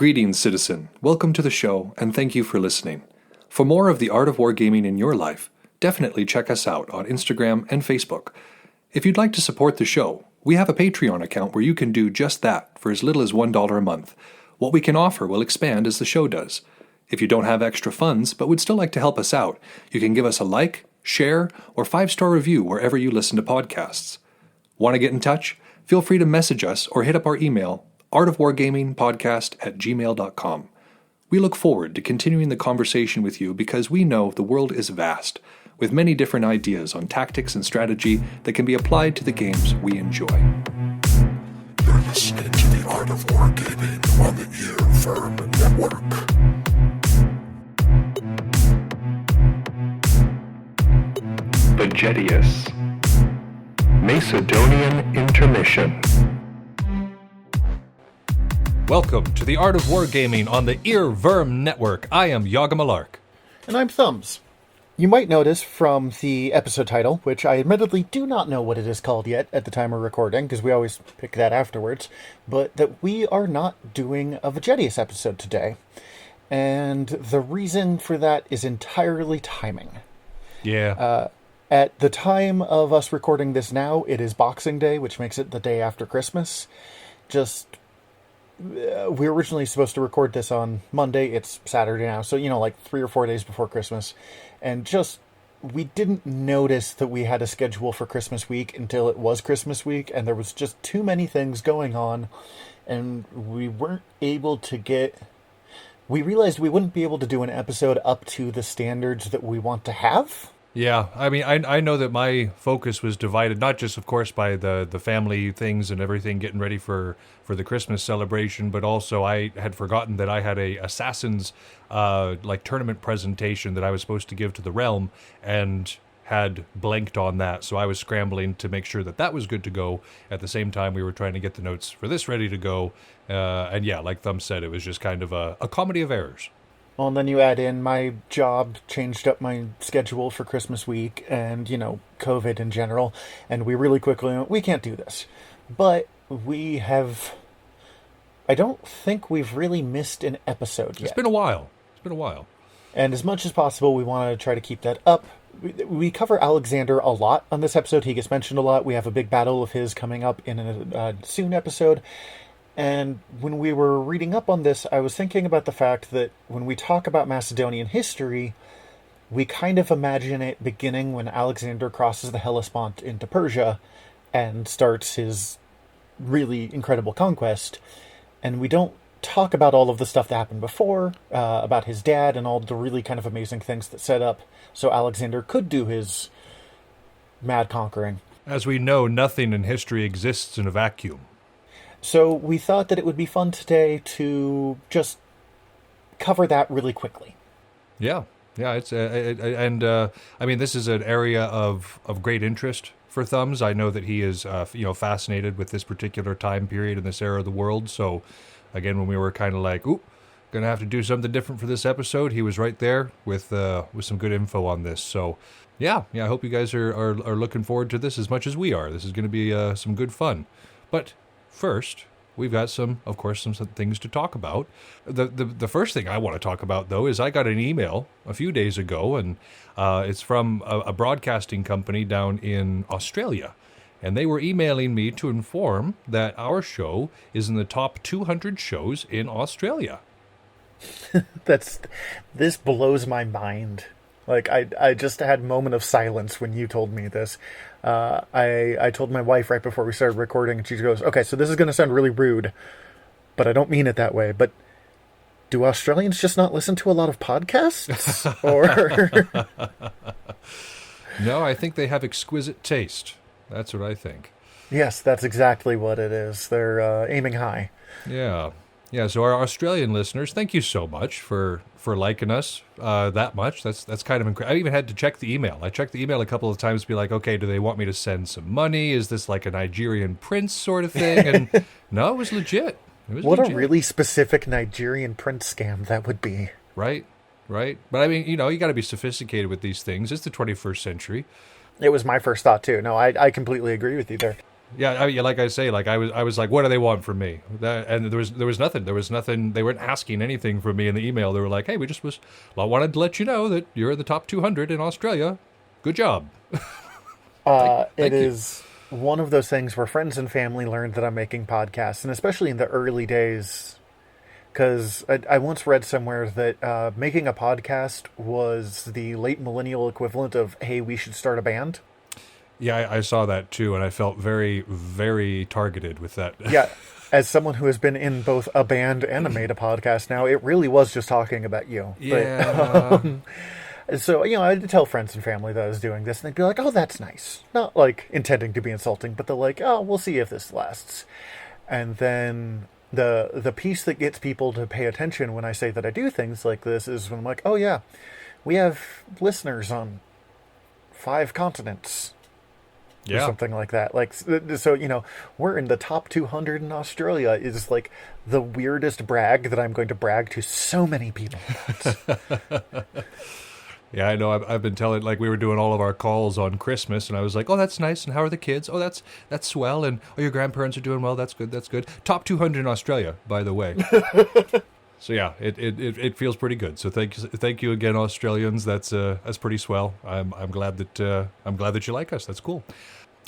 Greetings, citizen. Welcome to the show, and thank you for listening. For more of the art of wargaming in your life, definitely check us out on Instagram and Facebook. If you'd like to support the show, we have a Patreon account where you can do just that for as little as $1 a month. What we can offer will expand as the show does. If you don't have extra funds but would still like to help us out, you can give us a like, share, or 5-star review wherever you listen to podcasts. Want to get in touch? Feel free to message us or hit up our email, artofwargamingpodcast@gmail.com. We look forward to continuing the conversation with you because we know the world is vast, with many different ideas on tactics and strategy that can be applied to the games we enjoy. You're listening to the Art of Wargaming on the Eventual Network. Vegetius. Macedonian Intermission. Welcome to the Art of Wargaming on the Earworm Network. I am Yaga Malark. And I'm Thumbs. You might notice from the episode title, which I admittedly do not know what it is called yet at the time of recording, because we always pick that afterwards, but that we are not doing a Vegetius episode today. And the reason for that is entirely timing. Yeah. At the time of us recording this now, it is Boxing Day, which makes it the day after Christmas. We were originally supposed to record this on Monday. It's Saturday now, so, like 3 or 4 days before Christmas. And we didn't notice that we had a schedule for Christmas week until it was Christmas week, and there was just too many things going on, and we weren't able to we realized we wouldn't be able to do an episode up to the standards that we want to have. Yeah, I mean, I know that my focus was divided, not just, of course, by the family things and everything, getting ready for the Christmas celebration, but also I had forgotten that I had a Assassin's tournament presentation that I was supposed to give to the Realm, and had blanked on that, so I was scrambling to make sure that that was good to go. At the same time, we were trying to get the notes for this ready to go, and yeah, like Thumb said, it was just kind of a comedy of errors. Well, and then you add in my job changed up my schedule for Christmas week and, COVID in general. And we really quickly went, we can't do this. But I don't think we've really missed an episode yet. It's been a while. And as much as possible, we want to try to keep that up. We cover Alexander a lot on this episode. He gets mentioned a lot. We have a big battle of his coming up in a soon episode. And when we were reading up on this, I was thinking about the fact that when we talk about Macedonian history, we kind of imagine it beginning when Alexander crosses the Hellespont into Persia and starts his really incredible conquest. And we don't talk about all of the stuff that happened before, about his dad and all the really kind of amazing things that set up so Alexander could do his mad conquering. As we know, nothing in history exists in a vacuum. So we thought that it would be fun today to just cover that really quickly. Yeah, it's I mean, this is an area of great interest for Thumbs. I know that he is fascinated with this particular time period in this era of the world. So again, when we were kind of like, gonna have to do something different for this episode, he was right there with some good info on this. So yeah, I hope you guys are looking forward to this as much as we are. This is going to be some good fun, but. First, we've got some things to talk about. The first thing I want to talk about, though, is I got an email a few days ago, and it's from a broadcasting company down in Australia. And they were emailing me to inform that our show is in the top 200 shows in Australia. This blows my mind. Like, I just had a moment of silence when you told me this. I told my wife right before we started recording, and she goes, okay, so this is going to sound really rude, but I don't mean it that way. But do Australians just not listen to a lot of podcasts? Or No, I think they have exquisite taste. That's what I think. Yes, that's exactly what it is. They're aiming high. Yeah. So our Australian listeners, thank you so much for liking us that much. That's kind of incredible. I even had to check the email. I checked the email a couple of times to be like, okay, do they want me to send some money? Is this like a Nigerian prince sort of thing? And no, it was legit. What a really specific Nigerian prince scam that would be. Right. But I mean, you got to be sophisticated with these things. It's the 21st century. It was my first thought, too. No, I completely agree with you there. Yeah, like I say, like I was like, what do they want from me? And there was nothing. There was nothing. They weren't asking anything from me in the email. They were like, hey, wanted to let you know that you're in the top 200 in Australia. Good job. It is one of those things where friends and family learned that I'm making podcasts, and especially in the early days, because I once read somewhere that making a podcast was the late millennial equivalent of, hey, we should start a band. Yeah, I saw that too, and I felt very, very targeted with that. Yeah, as someone who has been in both a band and made a podcast now, it really was just talking about you. Yeah. But, so, I had to tell friends and family that I was doing this, and they'd be like, oh, that's nice. Not, like, intending to be insulting, but they're like, oh, we'll see if this lasts. And then the piece that gets people to pay attention when I say that I do things like this is when I'm like, oh, yeah, we have listeners on 5 continents. Or something like that. Like, so, we're in the top 200 in Australia is like the weirdest brag that I'm going to brag to so many people. Yeah, I know. I've been telling, like, we were doing all of our calls on Christmas, and I was like, oh, that's nice, and how are the kids? Oh, that's swell, and oh, your grandparents are doing well, that's good. Top 200 in Australia, by the way. So yeah, it feels pretty good. So thank you again, Australians. That's pretty swell. I'm glad that you like us. That's cool.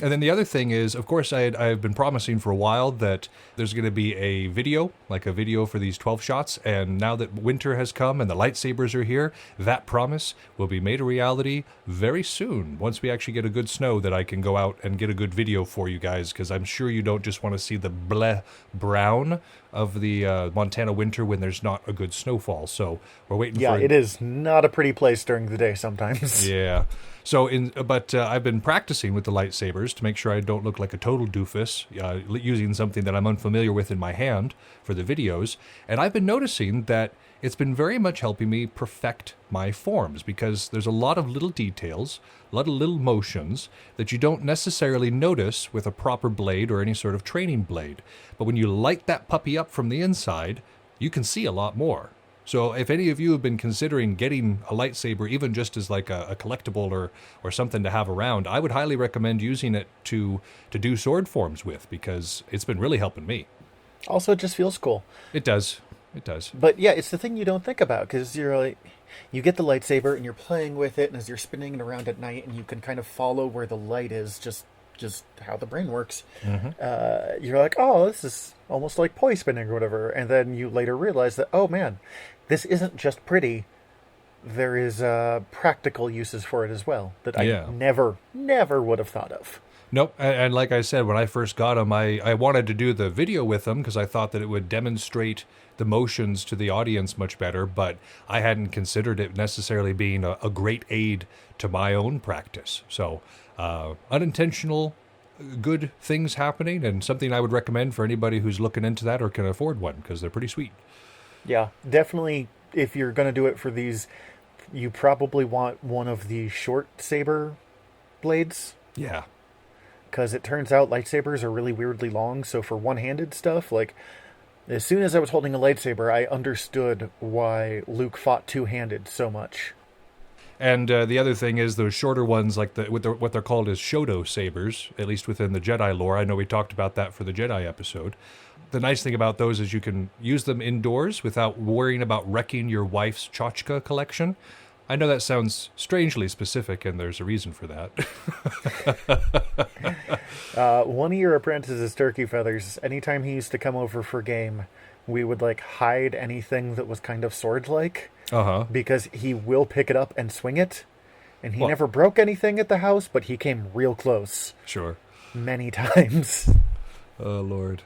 And then the other thing is, of course, I've been promising for a while that there's going to be a video for these 12 shots. And now that winter has come and the lightsabers are here, that promise will be made a reality very soon. Once we actually get a good snow that I can go out and get a good video for you guys, because I'm sure you don't just want to see the bleh brown of the Montana winter when there's not a good snowfall. So we're waiting for... Yeah, it is not a pretty place during the day sometimes. Yeah. So, I've been practicing with the lightsabers to make sure I don't look like a total doofus, using something that I'm unfamiliar with in my hand for the videos. And I've been noticing that it's been very much helping me perfect my forms, because there's a lot of little details, a lot of little motions that you don't necessarily notice with a proper blade or any sort of training blade. But when you light that puppy up from the inside, you can see a lot more. So if any of you have been considering getting a lightsaber, even just as like a collectible or something to have around, I would highly recommend using it to do sword forms with, because it's been really helping me. Also, it just feels cool. It does. But yeah, it's the thing you don't think about, because you're like, you get the lightsaber and you're playing with it, and as you're spinning it around at night, and you can kind of follow where the light is, just how the brain works. Mm-hmm. You're like, oh, this is almost like poi spinning or whatever, and then you later realize that, oh man, this isn't just pretty. There is practical uses for it as well that I never would have thought of. Nope. And like I said, when I first got them, I wanted to do the video with them because I thought that it would demonstrate the motions to the audience much better, but I hadn't considered it necessarily being a great aid to my own practice. So unintentional good things happening, and something I would recommend for anybody who's looking into that or can afford one, because they're pretty sweet. Yeah, definitely. If you're going to do it for these, you probably want one of the short saber blades. Yeah. Because it turns out lightsabers are really weirdly long, so for one-handed stuff, like, as soon as I was holding a lightsaber, I understood why Luke fought two-handed so much. And the other thing is those shorter ones, like what they're called as Shoto sabers, at least within the Jedi lore. I know we talked about that for the Jedi episode. The nice thing about those is you can use them indoors without worrying about wrecking your wife's tchotchke collection. I know that sounds strangely specific, and there's a reason for that. One of your apprentices' turkey feathers, anytime he used to come over for game, we would hide anything that was kind of sword-like. Uh-huh. Because he will pick it up and swing it. And he never broke anything at the house, but he came real close. Sure. Many times. Oh, Lord.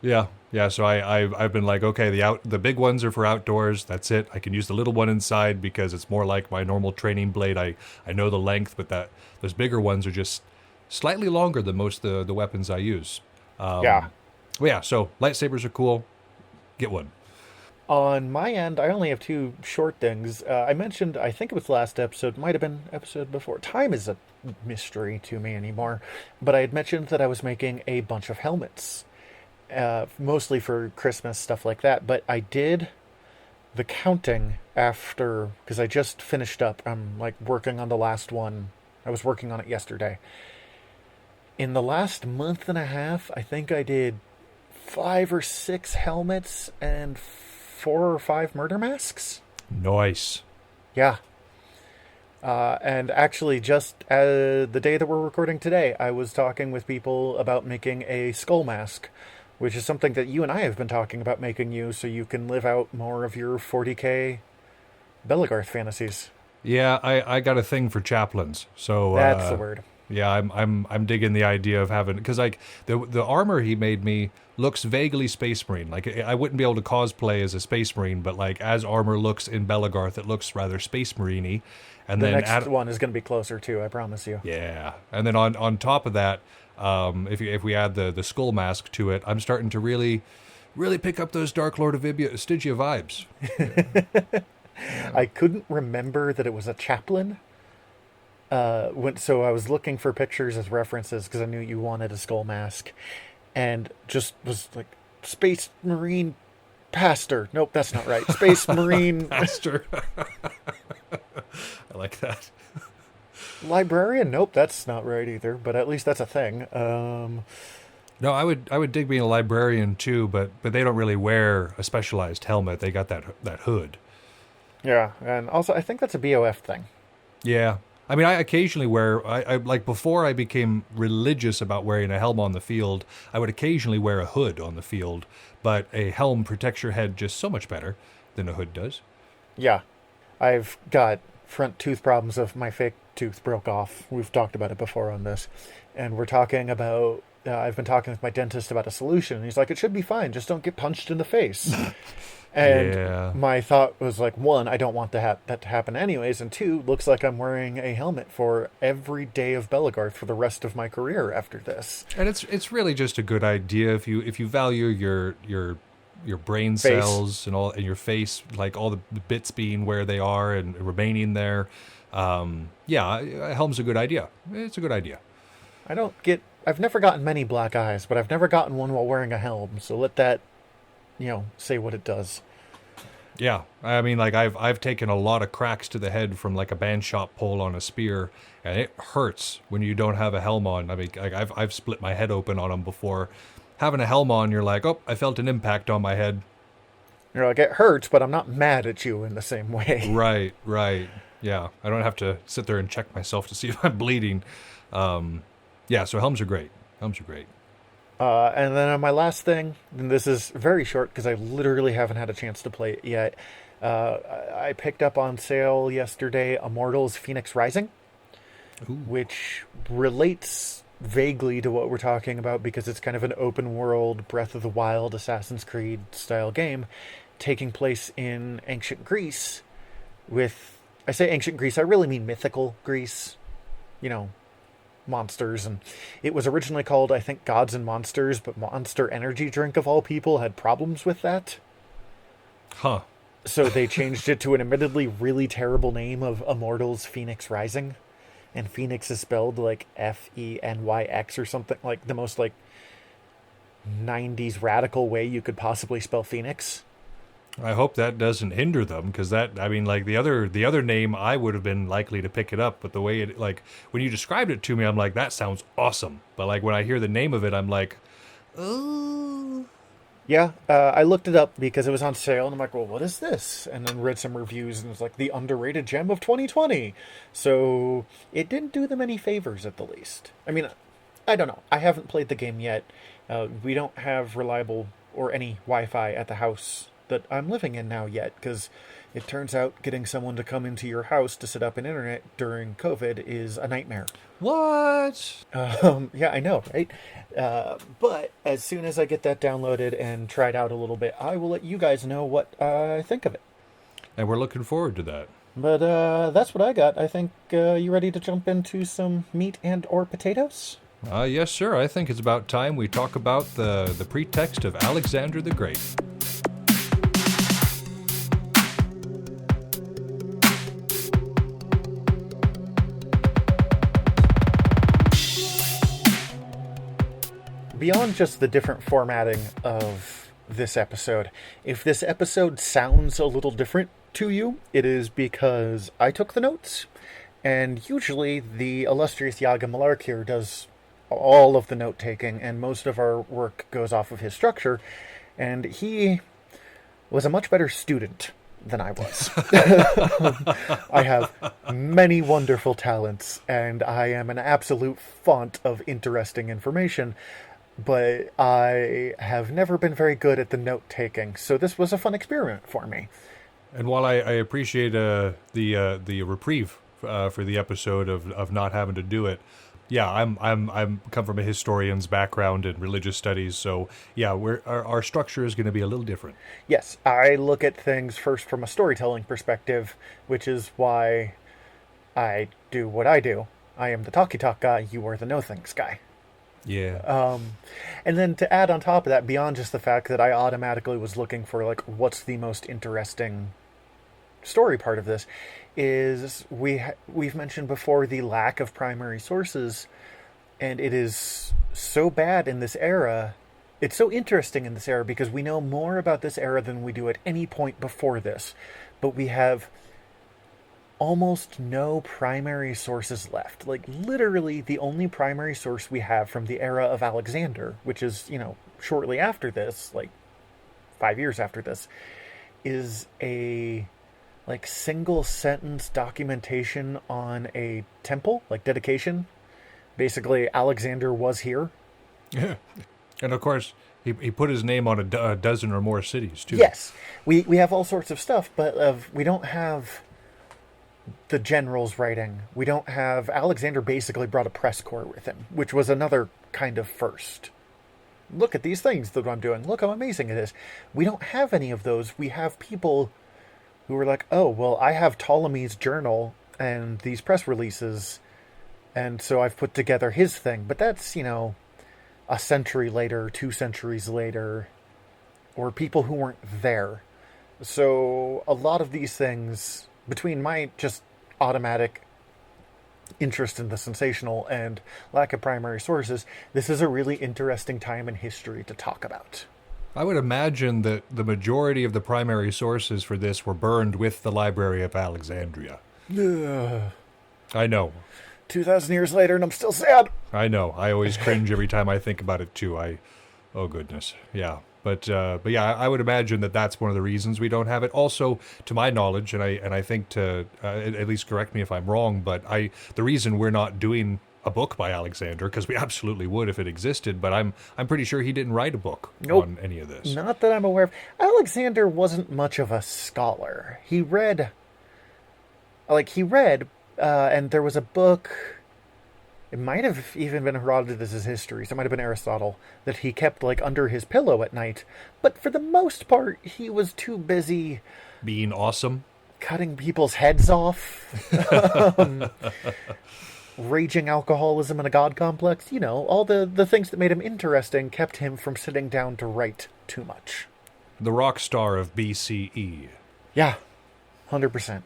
Yeah. So I've been like, okay, the big ones are for outdoors. That's it. I can use the little one inside because it's more like my normal training blade. I know the length, but those bigger ones are just slightly longer than most of the weapons I use. Yeah. Well, yeah. So lightsabers are cool. Get one. On my end, I only have two short things. I mentioned, I think it was last episode, might have been episode before. Time is a mystery to me anymore. But I had mentioned that I was making a bunch of helmets. Mostly for Christmas, stuff like that. But I did the counting after, because I just finished up. I'm working on the last one. I was working on it yesterday. In the last month and a half, I think I did 5 or 6 helmets and 4 or 5 murder masks. Nice. Yeah. And actually, just the day that we're recording today, I was talking with people about making a skull mask, which is something that you and I have been talking about making you, so you can live out more of your 40k Belagarth fantasies. Yeah, I got a thing for chaplains, so That's the word. Yeah, I'm digging the idea of having, because like the armor he made me looks vaguely Space Marine. Like I wouldn't be able to cosplay as a Space Marine, but like as armor looks in Belagarth, it looks rather Space Marine-y. And The then next one is going to be closer too, I promise you. Yeah, and then on top of that, if we add the skull mask to it, I'm starting to really pick up those Dark Lord of Stygia vibes. I couldn't remember that it was a chaplain. So I was looking for pictures as references because I knew you wanted a skull mask, and just was like, Space Marine Pastor. Nope, that's not right. Space Marine Pastor. I like that. Librarian. Nope, that's not right either. But at least that's a thing. No, I would dig being a librarian too, but they don't really wear a specialized helmet. They got that hood. Yeah, and also I think that's a BOF thing. Yeah. I mean, I occasionally wear, I like before I became religious about wearing a helm on the field, I would occasionally wear a hood on the field, but a helm protects your head just so much better than a hood does. Yeah. I've got front tooth problems if my fake tooth broke off. We've talked about it before on this. And we're talking about, I've been talking with my dentist about a solution. And he's like, it should be fine. Just don't get punched in the face. And my thought was like, 1, I don't want that to happen anyways. And 2, looks like I'm wearing a helmet for every day of Belagarth for the rest of my career after this. And it's really just a good idea if you value your brain cells and all, and your face, like all the bits being where they are and remaining there. Yeah, a helm's a good idea. It's a good idea. I've never gotten many black eyes, but I've never gotten one while wearing a helm. So let that, say what it does. Yeah, I mean, like I've taken a lot of cracks to the head from like a band shop pole on a spear, and it hurts when you don't have a helm on. I mean, like I've split my head open on them before. Having a helm on, you're like, oh, I felt an impact on my head. You're like, it hurts, but I'm not mad at you in the same way. Right. Yeah, I don't have to sit there and check myself to see if I'm bleeding. Yeah, so helms are great. And then on my last thing, and this is very short because I literally haven't had a chance to play it yet. I picked up on sale yesterday Immortals Phoenix Rising, which relates vaguely to what we're talking about because it's kind of an open world Breath of the Wild Assassin's Creed style game taking place in ancient Greece I say ancient Greece, I really mean mythical Greece, monsters. And it was originally called, I think, Gods and Monsters, but Monster Energy Drink of all people had problems with that. Huh. So they changed it to an admittedly really terrible name of Immortals Phoenix Rising. And Phoenix is spelled like F-E-N-Y-X or something, like the most like 90s radical way you could possibly spell Phoenix. I hope that doesn't hinder them, because the other name I would have been likely to pick it up, but the way it, like, when you described it to me, I'm like, that sounds awesome. But like when I hear the name of it, I'm like, oh. Yeah, I looked it up because it was on sale, and I'm like, well, what is this? And then read some reviews, and it was like the underrated gem of 2020. So it didn't do them any favors, at the least. I mean, I don't know. I haven't played the game yet. We don't have reliable or any Wi-Fi at the house that I'm living in now yet, because it turns out getting someone to come into your house to set up an internet during COVID is a nightmare. What? Yeah, I know, right? But as soon as I get that downloaded and tried out a little bit, I will let you guys know what I think of it. And we're looking forward to that. But that's what I got. I think you ready to jump into some meat and or potatoes? Yes, sir. I think it's about time we talk about the pretext of Alexander the Great. Beyond just the different formatting of this episode, if this episode sounds a little different to you, it is because I took the notes, and usually the illustrious Yaga Malark here does all of the note-taking, and most of our work goes off of his structure, and he was a much better student than I was. I have many wonderful talents, and I am an absolute font of interesting information, but I have never been very good at the note-taking, so this was a fun experiment for me. And while I appreciate the reprieve for the episode of not having to do it, yeah, I'm come from a historian's background in religious studies, so yeah, our structure is going to be a little different. Yes, I look at things first from a storytelling perspective, which is why I do what I do. I am the talky talk guy, you are the know things guy. Yeah. And then to add on top of that, beyond just the fact that I automatically was looking for, like, what's the most interesting story part of this, is we've mentioned before the lack of primary sources, and it is so bad in this era. It's so interesting in this era because we know more about this era than we do at any point before this, but we have almost no primary sources left. Like, literally the only primary source we have from the era of Alexander, which is, shortly after this, like 5 years after this, is a single sentence documentation on a temple, like dedication. Basically, Alexander was here. Yeah. And of course, he put his name on a dozen or more cities, too. Yes. We have all sorts of stuff, but we don't have the general's writing. We don't have... Alexander basically brought a press corps with him, which was another kind of first. Look at these things that I'm doing. Look how amazing it is. We don't have any of those. We have people who were like, oh, well, I have Ptolemy's journal and these press releases, and so I've put together his thing. But that's, a century later, 2 centuries later, or people who weren't there. So a lot of these things, between my just automatic interest in the sensational and lack of primary sources, this is a really interesting time in history to talk about. I would imagine that the majority of the primary sources for this were burned with the Library of Alexandria. I know. 2,000 years later, and I'm still sad. I know. I always cringe every time I think about it, too. Oh, goodness. Yeah. But yeah, I would imagine that that's one of the reasons we don't have it. Also, to my knowledge, and I think to at least correct me if I'm wrong, but the reason we're not doing a book by Alexander, because we absolutely would if it existed, but I'm pretty sure he didn't write a book on any of this. Not that I'm aware of. Alexander wasn't much of a scholar. He read, and there was a book, it might have even been Herodotus' history, so it might have been Aristotle, that he kept under his pillow at night, but for the most part, he was too busy being awesome, cutting people's heads off, raging alcoholism and a god complex, all the things that made him interesting kept him from sitting down to write too much. The rock star of BCE. Yeah, 100%.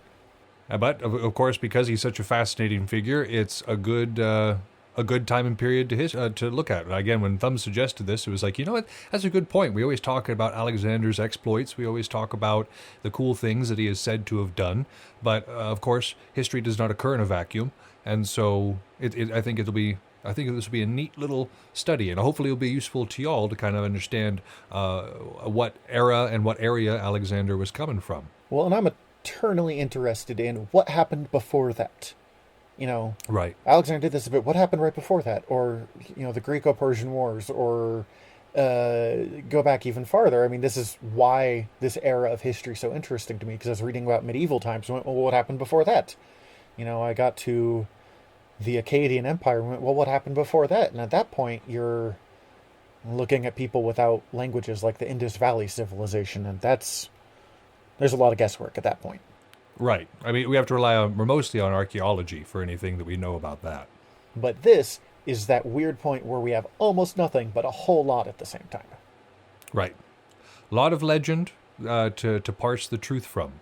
But, of course, because he's such a fascinating figure, it's a good time and period to look at. Again, when Thumb suggested this, it was like, what? That's a good point. We always talk about Alexander's exploits. We always talk about the cool things that he is said to have done. But, of course, history does not occur in a vacuum. And so I think this will be a neat little study, and hopefully it'll be useful to y'all to kind of understand what era and what area Alexander was coming from. Well, and I'm eternally interested in what happened before that. Right. Alexander did this a bit. What happened right before that? Or, the Greco-Persian Wars, or go back even farther. I mean, this is why this era of history is so interesting to me, because I was reading about medieval times and went, well, what happened before that? I got to the Akkadian Empire and went, well, what happened before that? And at that point, you're looking at people without languages like the Indus Valley civilization, and there's a lot of guesswork at that point. Right. I mean, we have to rely mostly on archaeology for anything that we know about that. But this is that weird point where we have almost nothing, but a whole lot at the same time. Right. A lot of legend to parse the truth from.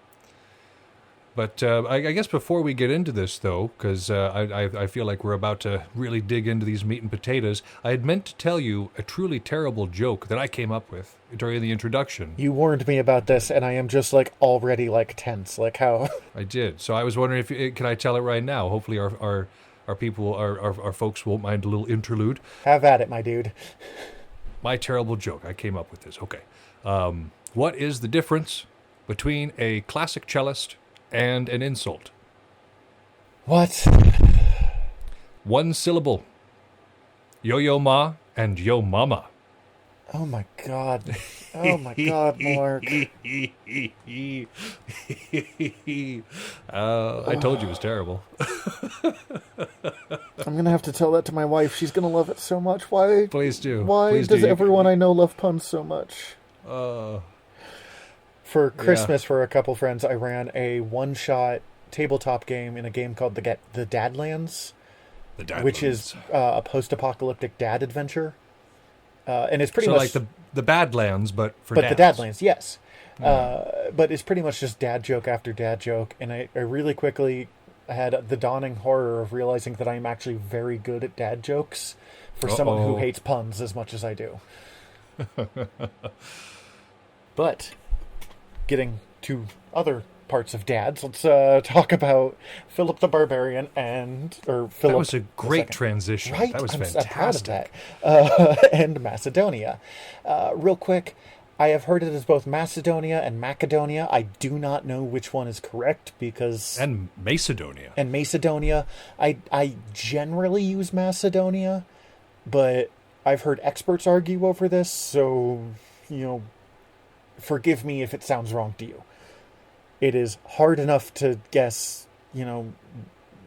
But I guess before we get into this, though, because I feel like we're about to really dig into these meat and potatoes, I had meant to tell you a truly terrible joke that I came up with during the introduction. You warned me about this, and I am just, already, tense. How... I did. So I was wondering if can I tell it right now? Hopefully our our folks won't mind a little interlude. Have at it, my dude. My terrible joke. I came up with this. Okay. What is the difference between a classic cellist and an insult? What? One syllable. Yo-yo ma and yo mama. Oh my god. Oh my god, Mark. I told you it was terrible. I'm going to have to tell that to my wife. She's going to love it so much. Why? Please do. Why Please does do. everyone I know love puns so much? For Christmas, for a couple friends, I ran a one-shot tabletop game in a game called the Dadlands, which is a post-apocalyptic dad adventure. And it's pretty much like the Badlands, but for the dads. Dadlands, yes. But it's pretty much just dad joke after dad joke, and I really quickly had the dawning horror of realizing that I'm actually very good at dad jokes for someone who hates puns as much as I do. But getting to other parts of dads, let's talk about Phillip the Barbarian Philip. That was a great transition. Right? That was I'm fantastic. proud of that. And Macedonia. Real quick, I have heard it as both Macedonia and Macedonia. I do not know which one is correct because... And Macedonia. And Macedonia. I generally use Macedonia, but I've heard experts argue over this, so, forgive me if it sounds wrong to you. It is hard enough to guess,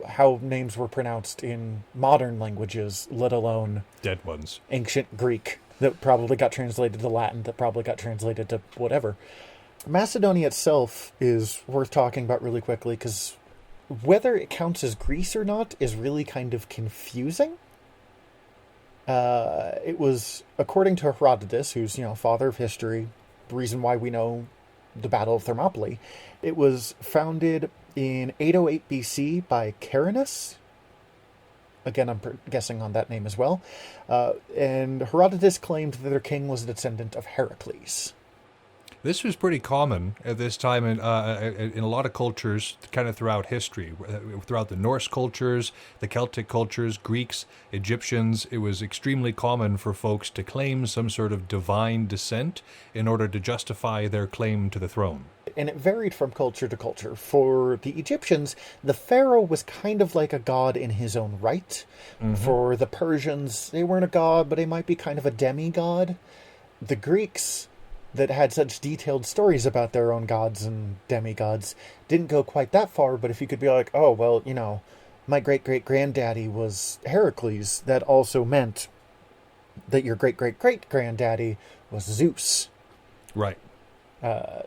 how names were pronounced in modern languages, let alone... Dead ones. Ancient Greek that probably got translated to Latin, that probably got translated to whatever. Macedonia itself is worth talking about really quickly, because whether it counts as Greece or not is really kind of confusing. It was, according to Herodotus, who's, father of history, the reason why we know the Battle of Thermopylae, it was founded in 808 BC by Carinus. Again, I'm guessing on that name as well. And Herodotus claimed that their king was a descendant of Heracles. This was pretty common at this time in a lot of cultures, kind of throughout history, throughout the Norse cultures, the Celtic cultures, Greeks, Egyptians. It was extremely common for folks to claim some sort of divine descent in order to justify their claim to the throne. And it varied from culture to culture. For the Egyptians, the pharaoh was kind of like a god in his own right. Mm-hmm. For the Persians, they weren't a god, but they might be kind of a demigod. The Greeks, that had such detailed stories about their own gods and demigods, didn't go quite that far, but if you could be like, oh, well, my great-great-granddaddy was Heracles, that also meant that your great-great-great-granddaddy was Zeus. Right.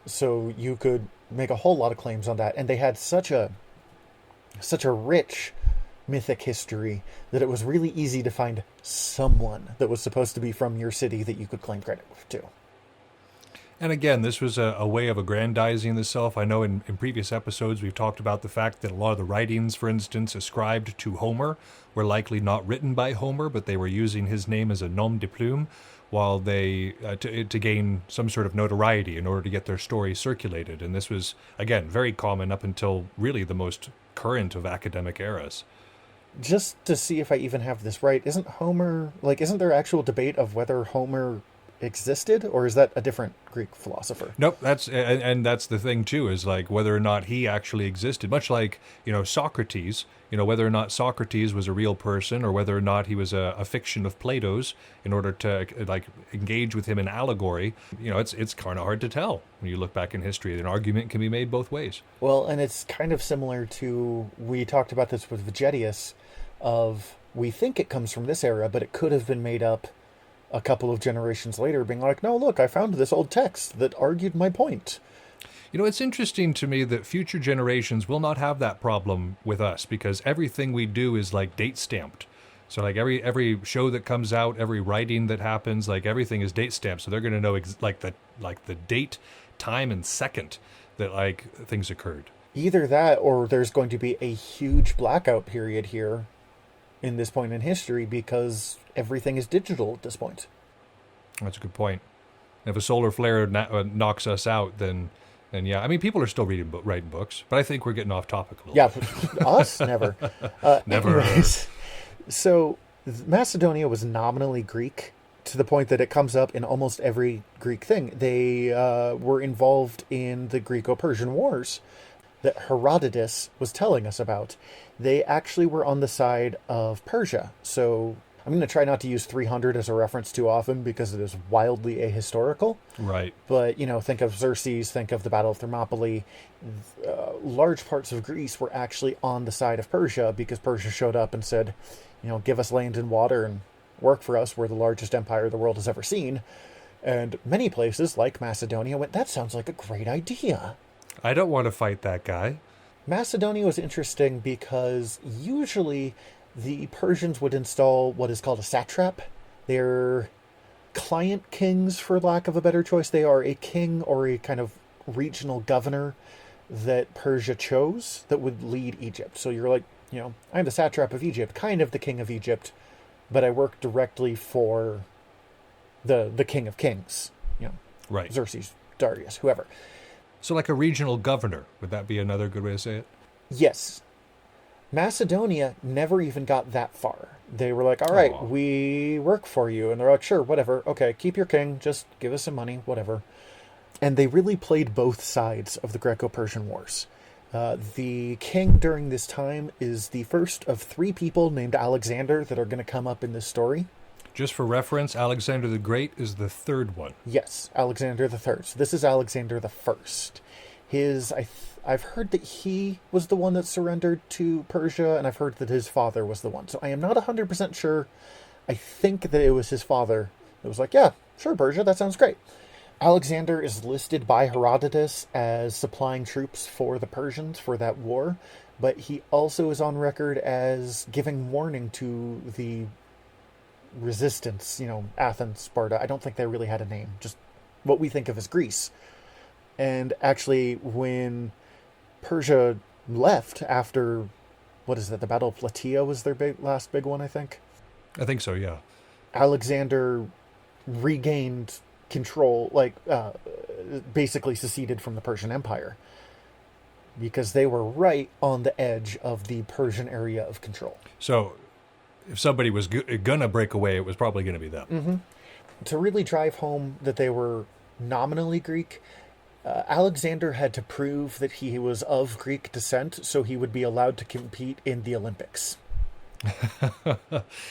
So you could make a whole lot of claims on that, and they had such a rich mythic history that it was really easy to find someone that was supposed to be from your city that you could claim credit to. And again, this was a way of aggrandizing the self. I know in previous episodes we've talked about the fact that a lot of the writings, for instance, ascribed to Homer were likely not written by Homer, but they were using his name as a nom de plume while they to gain some sort of notoriety in order to get their story circulated. And this was, again, very common up until really the most current of academic eras. Just to see if I even have this right, isn't there actual debate of whether Homer existed, or is that a different Greek philosopher? Nope, that's the thing too, is like whether or not he actually existed, much like Socrates, whether or not Socrates was a real person or whether or not he was a fiction of Plato's in order to engage with him in allegory. It's kind of hard to tell when you look back in history. An argument can be made both ways. Well, and it's kind of similar to, we talked about this with Vegetius, of we think it comes from this era, but it could have been made up a couple of generations later, being like, no, look, I found this old text that argued my point. It's interesting to me that future generations will not have that problem with us, because everything we do is date stamped. So every show that comes out, every writing that happens, everything is date stamped. So they're going to know the date, time, and second that things occurred. Either that, or there's going to be a huge blackout period here in this point in history, because everything is digital at this point. That's a good point. If a solar flare knocks us out, then And yeah, I mean, people are still writing books, but I think we're getting off topic a little Yeah, bit. us? Never. Never. Anyways, so Macedonia was nominally Greek to the point that it comes up in almost every Greek thing. They were involved in the Greco-Persian Wars that Herodotus was telling us about. They actually were on the side of Persia. So I'm going to try not to use 300 as a reference too often because it is wildly ahistorical. Right. But, think of Xerxes, think of the Battle of Thermopylae. Large parts of Greece were actually on the side of Persia because Persia showed up and said, give us land and water and work for us. We're the largest empire the world has ever seen. And many places, like Macedonia, went, that sounds like a great idea. I don't want to fight that guy. Macedonia was interesting because usually the Persians would install what is called a satrap. They're client kings, for lack of a better choice. They are a king or a kind of regional governor that Persia chose that would lead Egypt. So you're like, I'm the satrap of Egypt, kind of the king of Egypt, but I work directly for the king of kings. Right. Xerxes, Darius, whoever. So like a regional governor, would that be another good way to say it? Yes. Macedonia never even got that far. They were like, all right, Aww. we work for you. And they're like, sure, whatever. Okay, keep your king. Just give us some money, whatever. And they really played both sides of the Greco-Persian Wars. The king during this time is the first of 3 people named Alexander that are going to come up in this story. Just for reference, Alexander the Great is the 3rd one. Yes, Alexander the Third. So this is Alexander the First. I've heard that he was the one that surrendered to Persia, and I've heard that his father was the one. So I am not 100% sure. I think that it was his father that was like, yeah, sure, Persia, that sounds great. Alexander is listed by Herodotus as supplying troops for the Persians for that war, but he also is on record as giving warning to the resistance, Athens, Sparta. I don't think they really had a name, just what we think of as Greece. And actually, when Persia left after, the Battle of Plataea was their last big one, I think? I think so, yeah. Alexander regained control, basically seceded from the Persian Empire. Because they were right on the edge of the Persian area of control. So if somebody was gonna break away, it was probably going to be them. Mm-hmm. To really drive home that they were nominally Greek, Alexander had to prove that he was of Greek descent so he would be allowed to compete in the Olympics.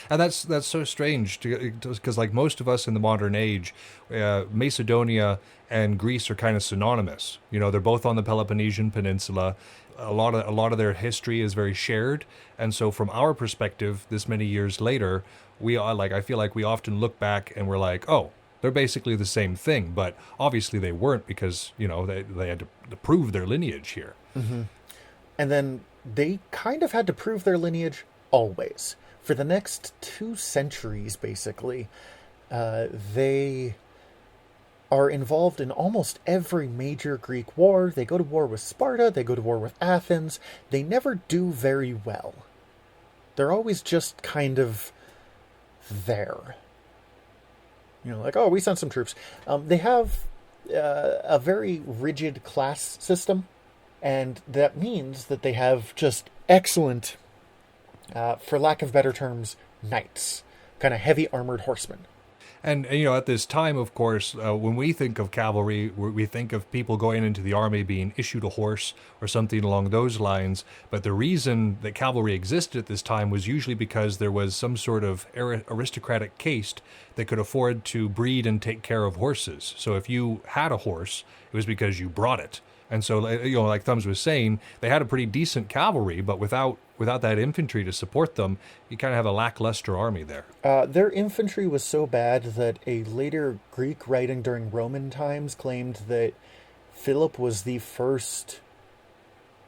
And that's so strange because like most of us in the modern age, Macedonia and Greece are kind of synonymous. They're both on the Peloponnesian Peninsula. A lot of their history is very shared, and so from our perspective, this many years later, I feel like we often look back and we're like, oh, they're basically the same thing, but obviously they weren't because they had to prove their lineage here. Mm-hmm. And then they kind of had to prove their lineage always for the next 2 centuries. Basically, they are involved in almost every major Greek war. They go to war with Sparta. They go to war with Athens. They never do very well. They're always just kind of there. Like, oh, we sent some troops. They have a very rigid class system, and that means that they have just excellent, for lack of better terms, knights. Kind of heavy armored horsemen. And at this time, of course, when we think of cavalry, we think of people going into the army being issued a horse or something along those lines. But the reason that cavalry existed at this time was usually because there was some sort of aristocratic caste that could afford to breed and take care of horses. So if you had a horse, it was because you brought it. And so, like Thumbs was saying, they had a pretty decent cavalry, but without that infantry to support them, you kind of have a lackluster army there. Their infantry was so bad that a later Greek writing during Roman times claimed that Phillip was the first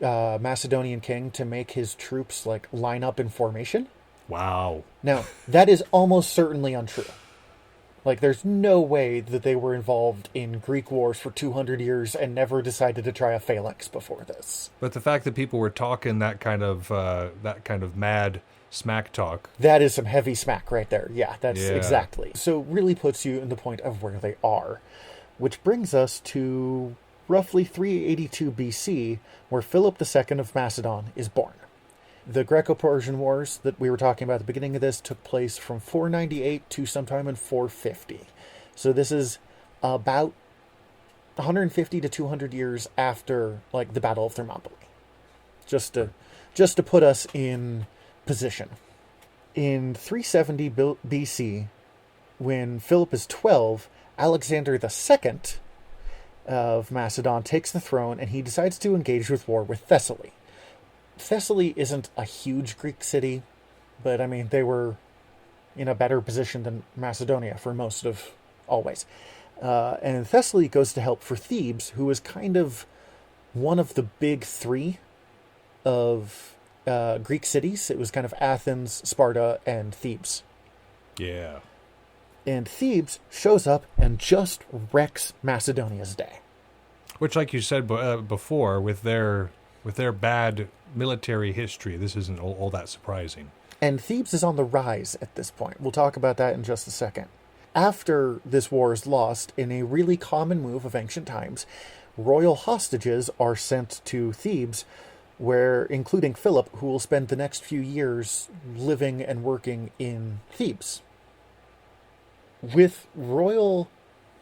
Macedonian king to make his troops line up in formation. Wow. Now, that is almost certainly untrue. There's no way that they were involved in Greek wars for 200 years and never decided to try a phalanx before this. But the fact that people were talking that kind of mad smack talk. That is some heavy smack right there. Yeah, that's exactly. So really puts you in the point of where they are. Which brings us to roughly 382 BC, where Philip II of Macedon is born. The Greco-Persian Wars that we were talking about at the beginning of this took place from 498 to sometime in 450. So this is about 150 to 200 years after, like, the Battle of Thermopylae. Just to put us in position. In 370 BC, when Philip is 12, Alexander II of Macedon takes the throne, and he decides to engage with war with Thessaly. Thessaly isn't a huge Greek city, but I mean, they were in a better position than Macedonia for most of always. And Thessaly goes to help for Thebes, who is kind of one of the big three of Greek cities. It was kind of Athens, Sparta, and Thebes. Yeah. And Thebes shows up and just wrecks Macedonia's day. Which, like you said before, with their bad military history, this isn't all that surprising. And Thebes is on the rise at this point. We'll talk about that in just a second. After this war is lost, in a really common move of ancient times, royal hostages are sent to Thebes, where, including Philip, who will spend the next few years living and working in Thebes. With royal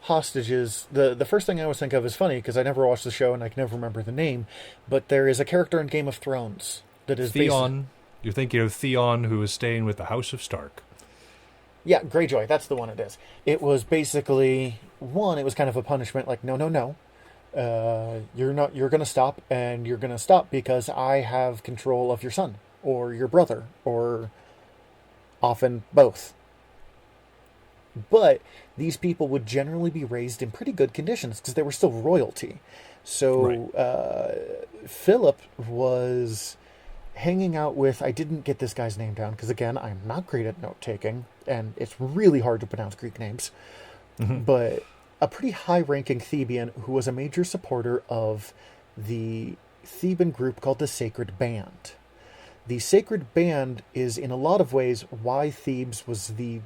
hostages, the first thing I always think of is funny, because I never watched the show and I can never remember the name, but there is a character in Game of Thrones that is Theon. You're thinking of Theon, who is staying with the House of Stark. Yeah, Greyjoy, that's the one it is. It was basically, it was kind of a punishment, like, no. You're going to stop, and you're going to stop because I have control of your son, or your brother, or often both. But these people would generally be raised in pretty good conditions because they were still royalty. So right. Philip was hanging out with, I didn't get this guy's name down because, again, I'm not great at note-taking, and it's really hard to pronounce Greek names. Mm-hmm. But a pretty high-ranking Theban who was a major supporter of the Theban group called the Sacred Band. The Sacred Band is, in a lot of ways, why Thebes was the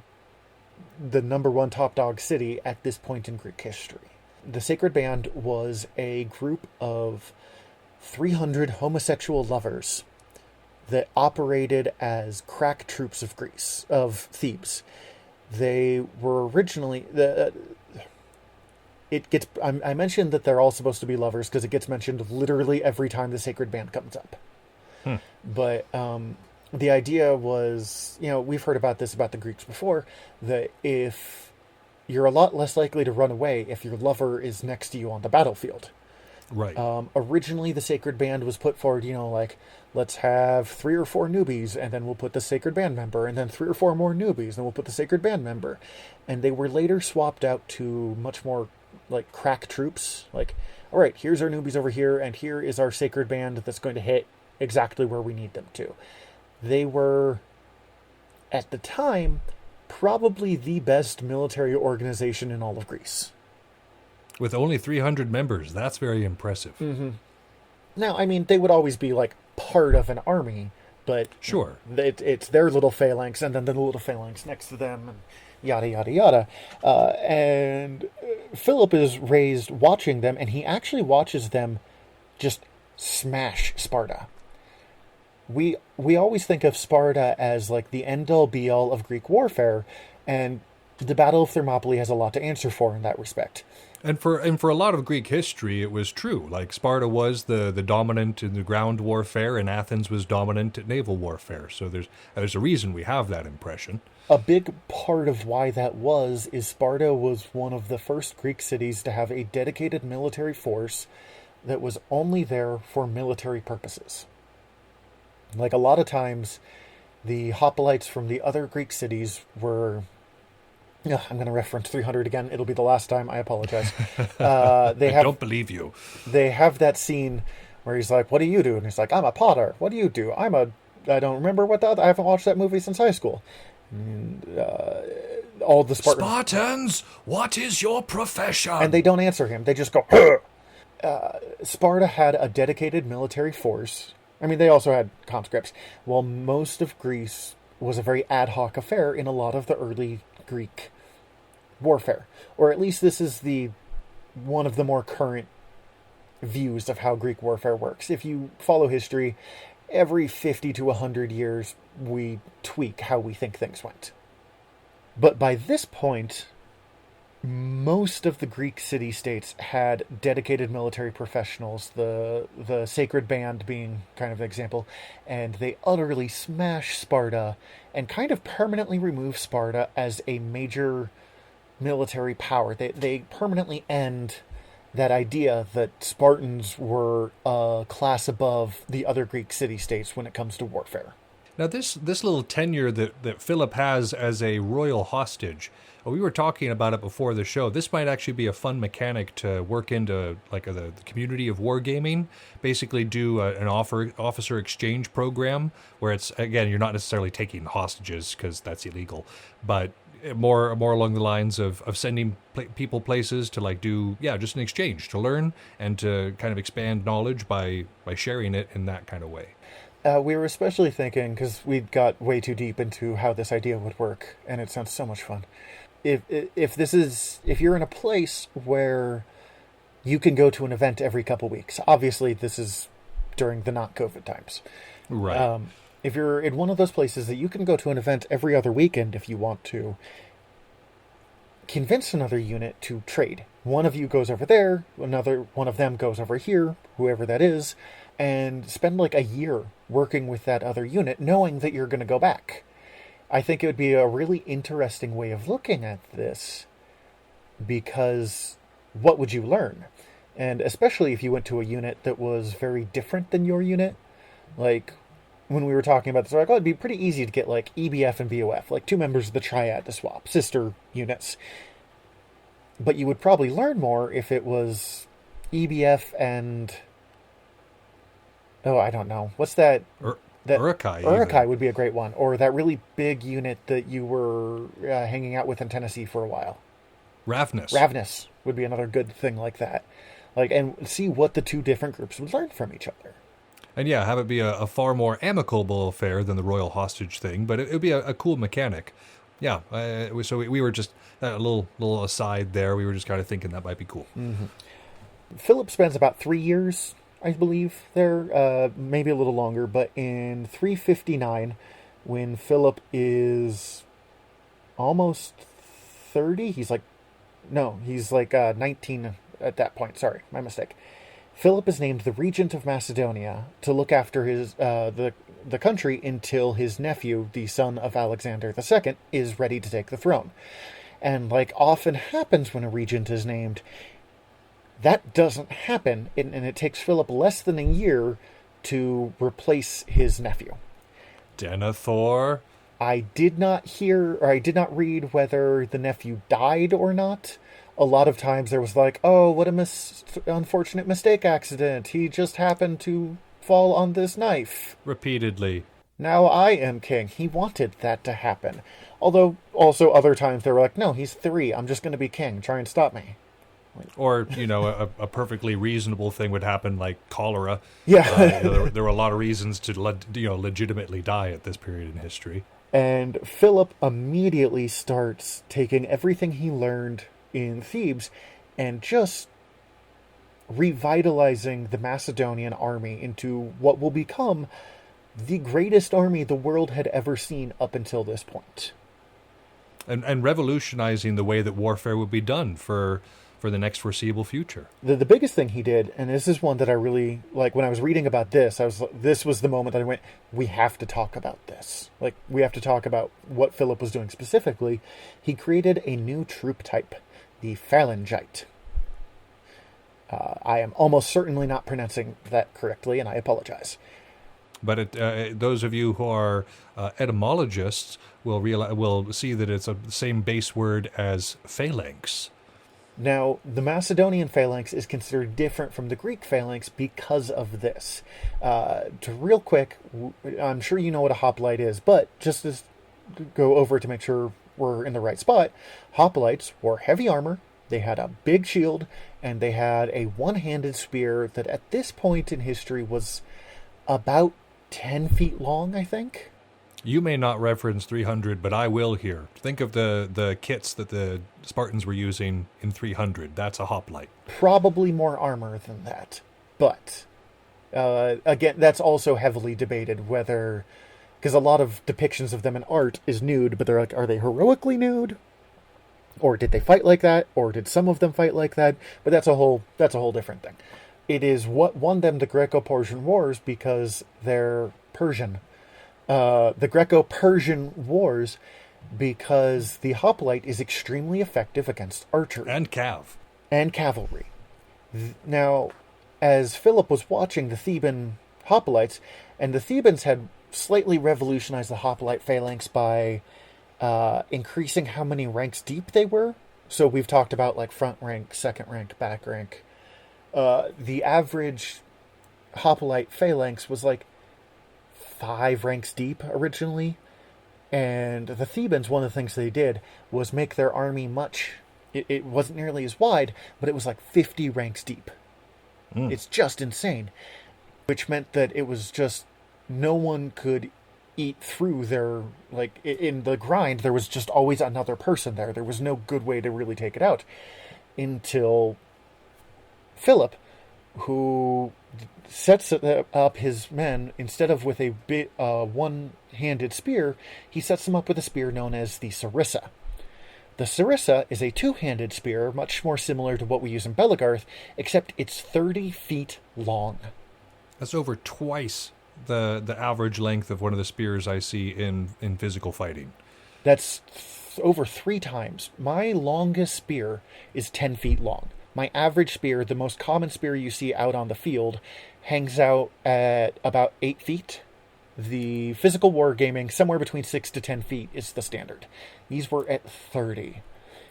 number one top dog city at this point in Greek history. The Sacred Band was a group of 300 homosexual lovers that operated as crack troops of Thebes. They were originally I mentioned that they're all supposed to be lovers because it gets mentioned literally every time the Sacred Band comes up. But the idea was, we've heard about this about the Greeks before, that if you're a lot less likely to run away if your lover is next to you on the battlefield. Right. Originally, the Sacred Band was put forward, let's have 3 or 4 newbies, and then we'll put the Sacred Band member, and then 3 or 4 more newbies, and then we'll put the Sacred Band member. And they were later swapped out to much more, like, crack troops. Like, all right, here's our newbies over here, and here is our Sacred Band that's going to hit exactly where we need them to. They were, at the time, probably the best military organization in all of Greece. With only 300 members, that's very impressive. Mm-hmm. Now, I mean, they would always be, like, part of an army, but sure, it's their little phalanx, and then the little phalanx next to them, and yada, yada, yada. And Philip is raised watching them, and he actually watches them just smash Sparta. We always think of Sparta as, like, the end-all, be-all of Greek warfare, and the Battle of Thermopylae has a lot to answer for in that respect. And for a lot of Greek history, it was true. Like, Sparta was the dominant in the ground warfare, and Athens was dominant at naval warfare. So there's a reason we have that impression. A big part of why that is Sparta was one of the first Greek cities to have a dedicated military force that was only there for military purposes. Like, a lot of times, the hoplites from the other Greek cities were... I'm going to reference 300 again. It'll be the last time. I apologize. I don't believe you. They have that scene where he's like, what do you do? And he's like, I'm a potter. What do you do? I don't remember what I haven't watched that movie since high school. And, all the Spartans, what is your profession? And they don't answer him. They just go, Sparta had a dedicated military force. I mean, they also had conscripts. While most of Greece was a very ad hoc affair in a lot of the early Greek warfare. Or at least this is one of the more current views of how Greek warfare works. If you follow history, every 50 to 100 years, we tweak how we think things went. But by this point, most of the Greek city-states had dedicated military professionals, the Sacred Band being kind of an example, and they utterly smash Sparta and kind of permanently remove Sparta as a major military power. They permanently end that idea that Spartans were a class above the other Greek city-states when it comes to warfare. Now, this little tenure that Philip has as a royal hostage, we were talking about it before the show. This might actually be a fun mechanic to work into the community of wargaming. Basically do an officer exchange program where it's, again, you're not necessarily taking hostages because that's illegal, but more along the lines of sending people places to do just an exchange to learn and to kind of expand knowledge by sharing it in that kind of way. We were especially thinking, because we got way too deep into how this idea would work, and it sounds so much fun. If you're in a place where you can go to an event every couple weeks, obviously this is during the not COVID times. Right. If you're in one of those places that you can go to an event every other weekend if you want to, convince another unit to trade. One of you goes over there, another one of them goes over here, whoever that is, and spend a year working with that other unit, knowing that you're going to go back. I think it would be a really interesting way of looking at this, because what would you learn? And especially if you went to a unit that was very different than your unit. When we were talking about this, it'd be pretty easy to get EBF and BOF, two members of the triad to swap, sister units. But you would probably learn more if it was EBF and... I don't know. What's that? Urukai. Urukai would be a great one. Or that really big unit that you were hanging out with in Tennessee for a while. Ravnus would be another good thing like that. And see what the two different groups would learn from each other. And have it be a far more amicable affair than the royal hostage thing, but it would be a cool mechanic. Yeah, so we were just a little aside there. We were just kind of thinking that might be cool. Mm-hmm. Philip spends about 3 years, I believe, there, maybe a little longer, but in 359, when Philip is almost 30, he's 19 at that point. Sorry, my mistake. Philip is named the regent of Macedonia to look after his the country until his nephew, the son of Alexander II, is ready to take the throne. And often happens when a regent is named, that doesn't happen, and it takes Philip less than a year to replace his nephew. Denethor? I did not read whether the nephew died or not. A lot of times there was what a unfortunate mistake accident. He just happened to fall on this knife. Repeatedly. Now I am king. He wanted that to happen. Although, also other times they were no, he's 3. I'm just going to be king. Try and stop me. Or, a perfectly reasonable thing would happen, like cholera. Yeah. There were a lot of reasons to, legitimately die at this period in history. And Philip immediately starts taking everything he learned in Thebes and just revitalizing the Macedonian army into what will become the greatest army the world had ever seen up until this point. And revolutionizing the way that warfare would be done for the next foreseeable future. The biggest thing he did, and this is one that I really, when I was reading about this, this was the moment that I went, we have to talk about this. We have to talk about what Philip was doing specifically. He created a new troop type, the Phalangite. I am almost certainly not pronouncing that correctly, and I apologize. But those of you who are etymologists will see that it's the same base word as phalanx. Now, the Macedonian phalanx is considered different from the Greek phalanx because of this. Real quick, I'm sure you know what a hoplite is, but just to go over to make sure we're in the right spot, hoplites wore heavy armor, they had a big shield, and they had a one-handed spear that at this point in history was about 10 feet long, I think. You may not reference 300, but I will here. Think of the kits that the Spartans were using in 300. That's a hoplite. Probably more armor than that. But, again, that's also heavily debated whether... Because a lot of depictions of them in art is nude, but they're like, are they heroically nude? Or did they fight like that? Or did some of them fight like that? But that's a whole different thing. It is what won them the Greco-Persian Wars because they're Persian. The Greco-Persian Wars because the hoplite is extremely effective against archery. And cav. And cavalry. Now, as Philip was watching the Theban hoplites, and the Thebans had slightly revolutionized the hoplite phalanx by increasing how many ranks deep they were. So we've talked about like front rank, second rank, back rank. The average hoplite phalanx was like 5 ranks deep originally, and the Thebans, one of the things they did was make their army it wasn't nearly as wide, but it was like 50 ranks deep. It's just insane, which meant that it was just no one could eat through their, like, in the grind there was just always another person there was no good way to really take it out until Philip, who sets up his men, instead of with a one-handed spear, he sets them up with a spear known as the sarissa. The sarissa is a two-handed spear, much more similar to what we use in Belegarth, except it's 30 feet long. That's over twice the average length of one of the spears I see in physical fighting. That's over 3 times. My longest spear is 10 feet long. My average spear, the most common spear you see out on the field, hangs out at about 8 feet. The physical wargaming, somewhere between 6 to 10 feet is the standard. These were at 30.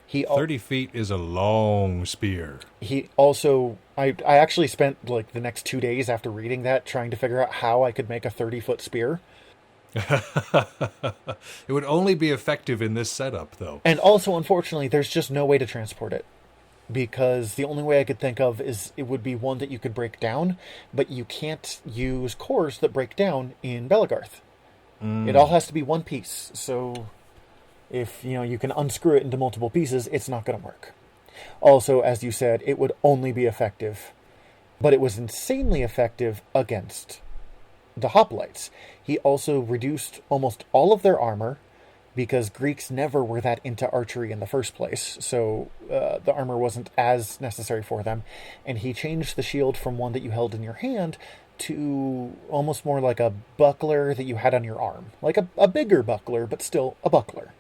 30 feet is a long spear. He also... I actually spent like the next 2 days after reading that trying to figure out how I could make a 30-foot spear. It would only be effective in this setup, though. And also, unfortunately, there's just no way to transport it. Because the only way I could think of is it would be one that you could break down, but you can't use cores that break down in Belegarth. It all has to be one piece, so if you can unscrew it into multiple pieces, it's not going to work. Also, as you said, it would only be effective, but it was insanely effective against the hoplites. He also reduced almost all of their armor, because Greeks never were that into archery in the first place, so the armor wasn't as necessary for them. And he changed the shield from one that you held in your hand to almost more like a buckler that you had on your arm. Like a bigger buckler, but still a buckler.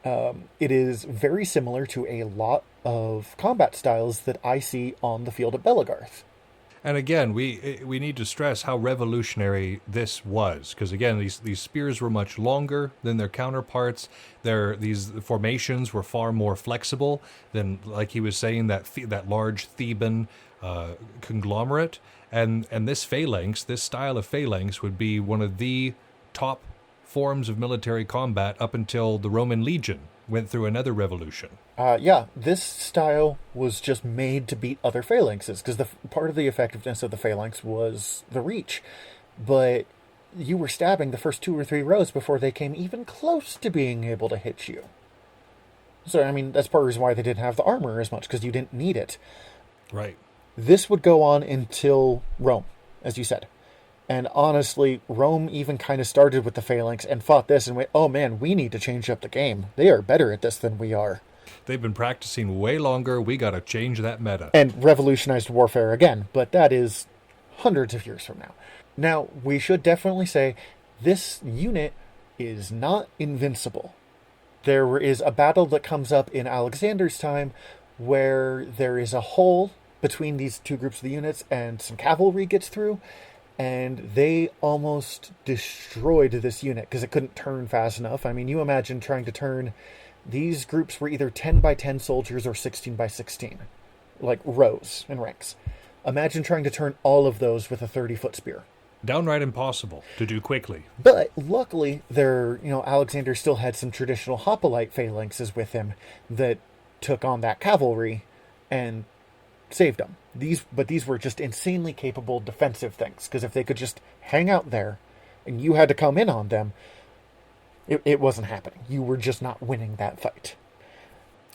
It is very similar to a lot of combat styles that I see on the field at Belegarth. And again, we need to stress how revolutionary this was, because again, these spears were much longer than their counterparts. These formations were far more flexible than, like he was saying, that large Theban conglomerate. And this phalanx, this style of phalanx, would be one of the top forms of military combat up until the Roman legion went through another revolution. This style was just made to beat other phalanxes, because part of the effectiveness of the phalanx was the reach. But you were stabbing the first 2 or 3 rows before they came even close to being able to hit you. So, I mean, that's part of the reason why they didn't have the armor as much, because you didn't need it. Right. This would go on until Rome, as you said. And honestly, Rome even kind of started with the phalanx and fought this and went, oh man, we need to change up the game. They are better at this than we are. They've been practicing way longer. We got to change that meta. And revolutionized warfare again, but that is hundreds of years from now. Now, we should definitely say this unit is not invincible. There is a battle that comes up in Alexander's time where there is a hole between these 2 groups of the units and some cavalry gets through. And they almost destroyed this unit because it couldn't turn fast enough. I mean, you imagine trying to turn... These groups were either 10 by 10 soldiers or 16 by 16. Like rows and ranks. Imagine trying to turn all of those with a 30-foot spear. Downright impossible to do quickly. But luckily, Alexander still had some traditional hoplite phalanxes with him that took on that cavalry and saved them. These were just insanely capable defensive things, because if they could just hang out there and you had to come in on them, It wasn't happening. You were just not winning that fight.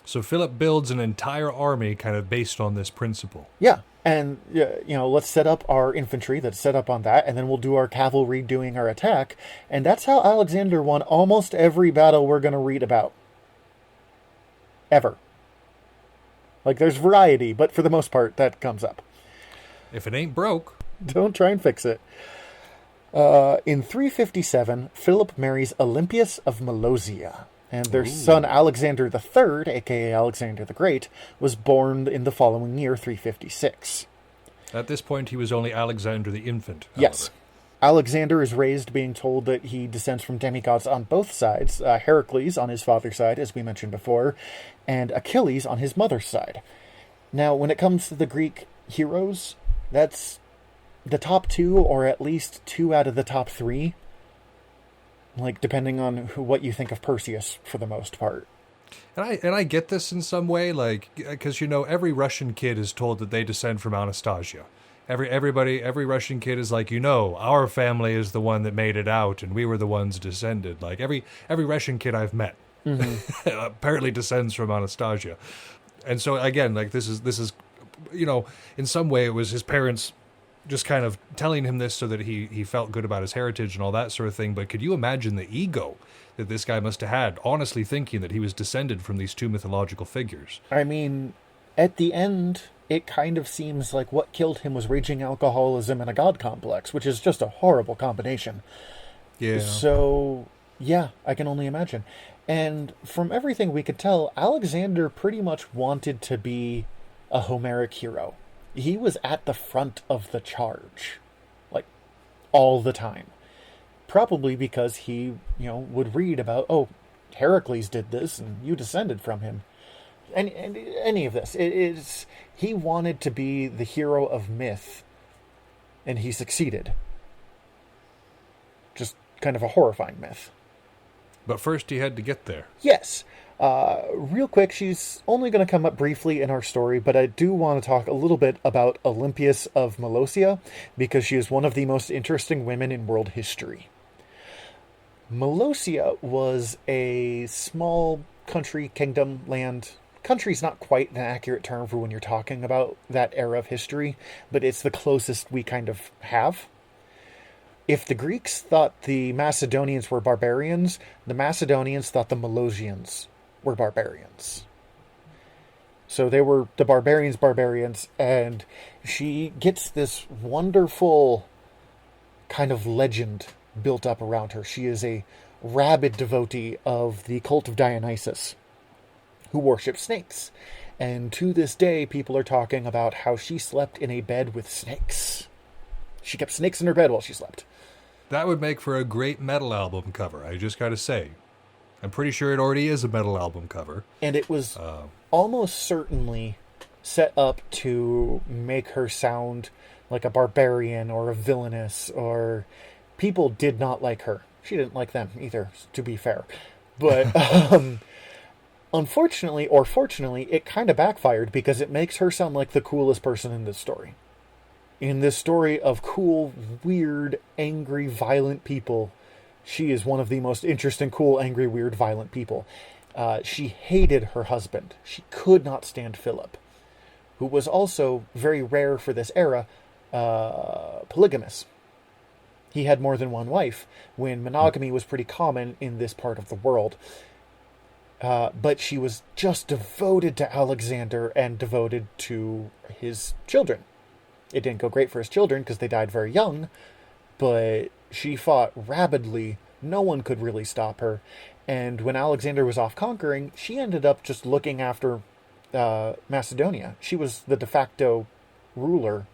So Philip builds an entire army kind of based on this principle. Yeah, and let's set up our infantry that's set up on that, and then we'll do our cavalry doing our attack, and that's how Alexander won almost every battle we're going to read about. Ever. Like, there's variety, but for the most part, that comes up. If it ain't broke, don't try and fix it. In 357, Philip marries Olympias of Molosia, and their son Alexander III, aka Alexander the Great, was born in the following year, 356. At this point, he was only Alexander the Infant. However. Yes. Alexander is raised being told that he descends from demigods on both sides, Heracles on his father's side, as we mentioned before, and Achilles on his mother's side. Now, when it comes to the Greek heroes, that's the top 2, or at least 2 out of the top 3. Like, depending on what you think of Perseus, for the most part. And I get this in some way, like, because, every Russian kid is told that they descend from Anastasia. Every Russian kid is like, our family is the one that made it out, and we were the ones descended. Like, every Russian kid I've met apparently descends from Anastasia. And so, again, like, this is, in some way it was his parents just kind of telling him this so that he felt good about his heritage and all that sort of thing. But could you imagine the ego that this guy must have had, honestly thinking that he was descended from these 2 mythological figures? I mean, at the end, it kind of seems like what killed him was raging alcoholism and a god complex, which is just a horrible combination. Yeah. So, yeah, I can only imagine. And from everything we could tell, Alexander pretty much wanted to be a Homeric hero. He was at the front of the charge, like, all the time. Probably because he, would read about, Heracles did this, and you descended from him. And any of this. He wanted to be the hero of myth, and he succeeded. Just kind of a horrifying myth. But first he had to get there. Yes. Real quick, she's only going to come up briefly in our story, but I do want to talk a little bit about Olympias of Molosia, because she is one of the most interesting women in world history. Molosia was a small country, kingdom, land. Country's not quite an accurate term for when you're talking about that era of history, but it's the closest we kind of have. If the Greeks thought the Macedonians were barbarians, the Macedonians thought the Molosians were barbarians. So they were the barbarians, and she gets this wonderful kind of legend built up around her. She is a rabid devotee of the cult of Dionysus, who worships snakes. And to this day, people are talking about how she slept in a bed with snakes. She kept snakes in her bed while she slept. That would make for a great metal album cover, I just gotta say. I'm pretty sure it already is a metal album cover. And it was almost certainly set up to make her sound like a barbarian or a villainess, or people did not like her. She didn't like them either, to be fair. But unfortunately, or fortunately, it kind of backfired, because it makes her sound like the coolest person in this story. In this story of cool, weird, angry, violent people, she is one of the most interesting, cool, angry, weird, violent people. She hated her husband. She could not stand Philip, who was also, very rare for this era, polygamous. He had more than one wife, when monogamy was pretty common in this part of the world. But she was just devoted to Alexander and devoted to his children. It didn't go great for his children because they died very young, but she fought rabidly. No one could really stop her. And when Alexander was off conquering, she ended up just looking after Macedonia. She was the de facto ruler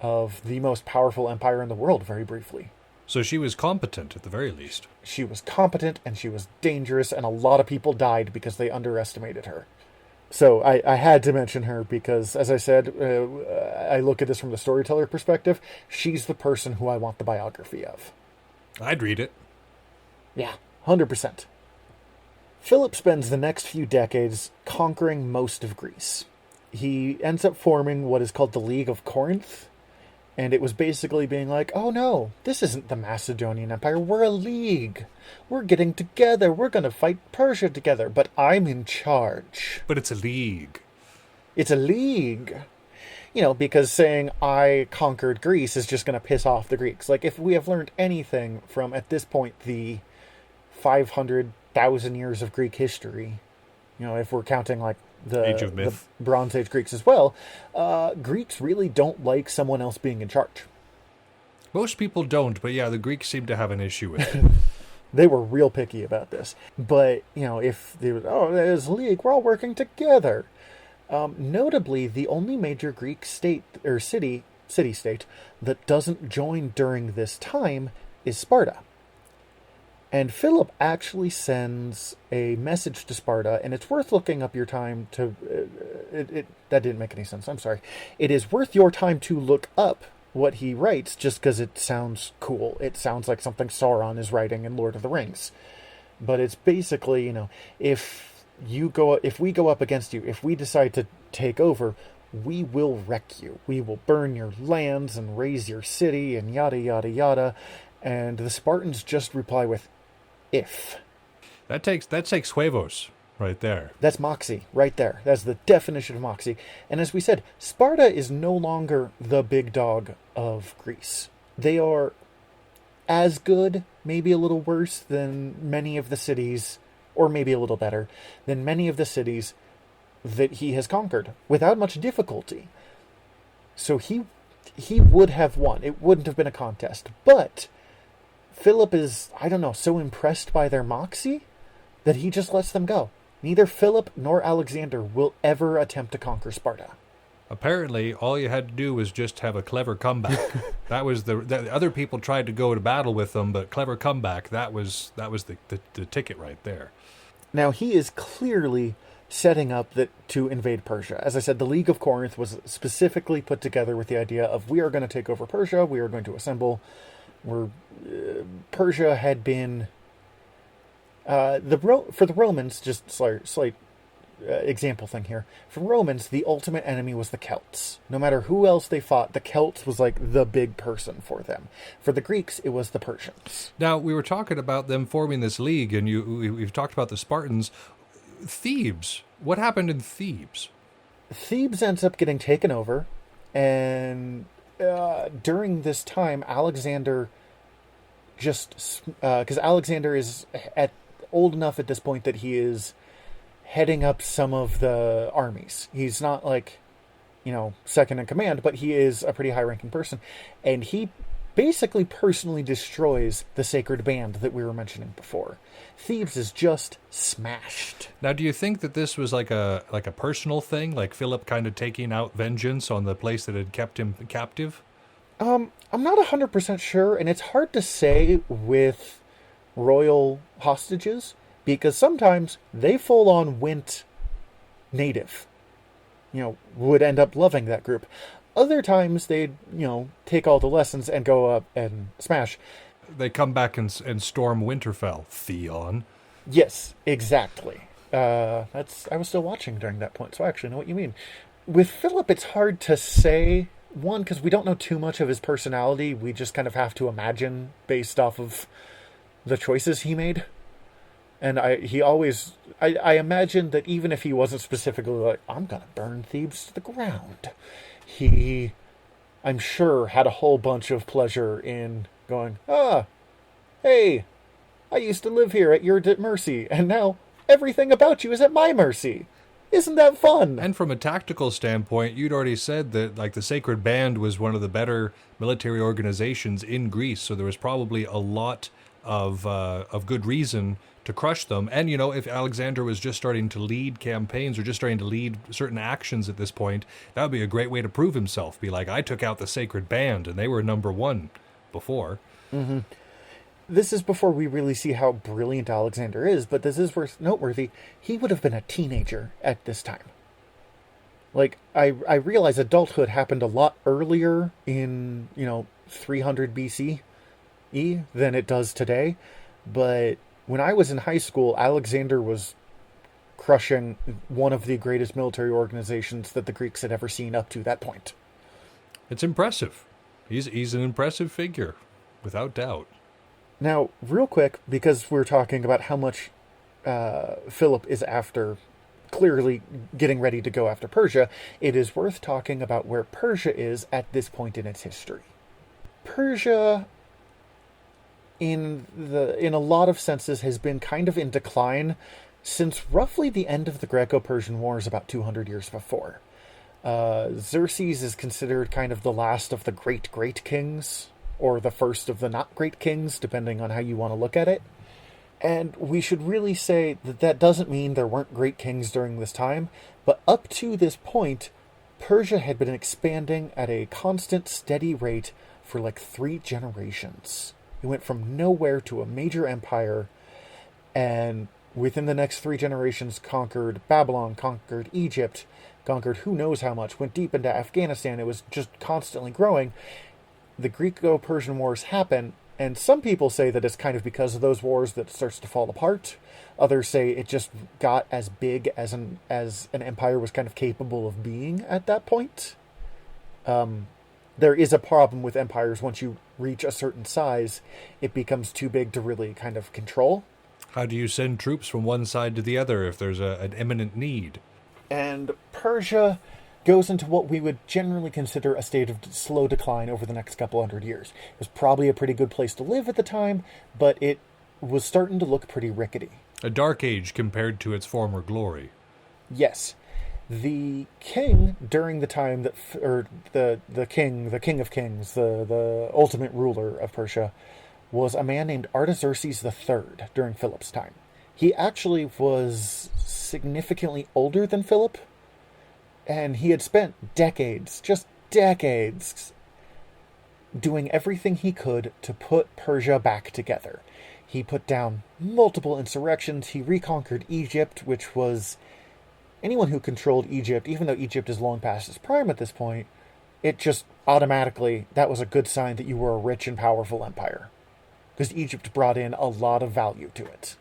of the most powerful empire in the world, very briefly. So she was competent, at the very least. She was competent, and she was dangerous, and a lot of people died because they underestimated her. So I had to mention her because, as I said, I look at this from the storyteller perspective. She's the person who I want the biography of. I'd read it. Yeah, 100%. Philip spends the next few decades conquering most of Greece. He ends up forming what is called the League of Corinth, And it was basically being like, oh no, this isn't the Macedonian Empire. We're a league. We're getting together. We're going to fight Persia together. But I'm in charge. But it's a league. It's a league. Because saying I conquered Greece is just going to piss off the Greeks. Like, if we have learned anything from, at this point, the 500,000 years of Greek history, if we're counting, like, Age of Myth, the Bronze Age Greeks as well, Greeks really don't like someone else being in charge. Most people don't, but yeah, the Greeks seem to have an issue with it. They were real picky about this. But, if they were, there's a league, we're all working together. Notably, the only major Greek state or city-state that doesn't join during this time is Sparta. And Philip actually sends a message to Sparta, and it's worth looking up your time to... that didn't make any sense, I'm sorry. It is worth your time to look up what he writes, just because it sounds cool. It sounds like something Sauron is writing in Lord of the Rings. But it's basically, if we go up against you, if we decide to take over, we will wreck you. We will burn your lands and raze your city and yada, yada, yada. And the Spartans just reply with, if. That takes huevos right there. That's moxie right there. That's the definition of moxie. And as we said, Sparta is no longer the big dog of Greece. They are as good, maybe a little worse than many of the cities, or maybe a little better, than many of the cities that he has conquered without much difficulty. So he would have won. It wouldn't have been a contest. But Philip is, so impressed by their moxie that he just lets them go. Neither Philip nor Alexander will ever attempt to conquer Sparta. Apparently, all you had to do was just have a clever comeback. That was the other people tried to go to battle with them, but clever comeback, that was the ticket right there. Now, he is clearly setting up to invade Persia. As I said, the League of Corinth was specifically put together with the idea of, we are going to take over Persia, we are going to assemble. Persia had been... for the Romans, just slight example thing here. For Romans, the ultimate enemy was the Celts. No matter who else they fought, the Celts was like the big person for them. For the Greeks, it was the Persians. Now, we were talking about them forming this league, and we've talked about the Spartans. Thebes. What happened in Thebes? Thebes ends up getting taken over, and during this time, Alexander because Alexander is old enough at this point that he is heading up some of the armies. He's not second in command, but he is a pretty high-ranking person, and he basically personally destroys the sacred band that we were mentioning before. Thebes is just smashed. Now, do you think that this was like a personal thing, like Philip kind of taking out vengeance on the place that had kept him captive? I'm not 100% sure, and it's hard to say with royal hostages, because sometimes they full-on went native. Would end up loving that group. Other times they'd, take all the lessons and go up and smash. They come back and storm Winterfell, Theon. Yes, exactly. I was still watching during that point, so I actually know what you mean. With Philip, it's hard to say, one, because we don't know too much of his personality. We just kind of have to imagine based off of the choices he made. And I imagine that even if he wasn't specifically like, I'm going to burn Thebes to the ground, he, I'm sure, had a whole bunch of pleasure in going, hey, I used to live here at your mercy, and now everything about you is at my mercy. Isn't that fun? And from a tactical standpoint, you'd already said that the Sacred Band was one of the better military organizations in Greece, so there was probably a lot of good reason to crush them. And, if Alexander was just starting to lead campaigns or just starting to lead certain actions at this point, that would be a great way to prove himself. Be like, I took out the Sacred Band, and they were number one before. Mm-hmm. This is before we really see how brilliant Alexander is, but this is noteworthy. He would have been a teenager at this time. I realize adulthood happened a lot earlier in, 300 BCE than it does today, but when I was in high school, Alexander was crushing one of the greatest military organizations that the Greeks had ever seen up to that point. It's impressive. He's an impressive figure, without doubt. Now, real quick, because we're talking about how much Philip is after, clearly getting ready to go after Persia, it is worth talking about where Persia is at this point in its history. Persia, in a lot of senses, has been kind of in decline since roughly the end of the Greco-Persian Wars about 200 years before. Xerxes is considered kind of the last of the great kings, or the first of the not great kings, depending on how you want to look at it. And we should really say that that doesn't mean there weren't great kings during this time, but up to this point, Persia had been expanding at a constant, steady rate for like 3 generations. It went from nowhere to a major empire, and within the next 3 generations conquered Babylon, conquered Egypt, conquered who knows how much, went deep into Afghanistan. It was just constantly growing. The Greco-Persian Wars happen, and some people say that it's kind of because of those wars that it starts to fall apart. Others say it just got as big as an empire was kind of capable of being at that point. There is a problem with empires. Once you reach a certain size, it becomes too big to really kind of control. How do you send troops from one side to the other if there's an imminent need? And Persia goes into what we would generally consider a state of slow decline over the next couple hundred years. It was probably a pretty good place to live at the time, but it was starting to look pretty rickety. A dark age compared to its former glory. Yes. The king, during the time that, or the king of kings, the ultimate ruler of Persia, was a man named Artaxerxes III during Philip's time. He actually was significantly older than Philip, and he had spent decades, just decades, doing everything he could to put Persia back together. He put down multiple insurrections. He reconquered Egypt, which was anyone who controlled Egypt, even though Egypt is long past its prime at this point, it just automatically, that was a good sign that you were a rich and powerful empire. Because Egypt brought in a lot of value to it.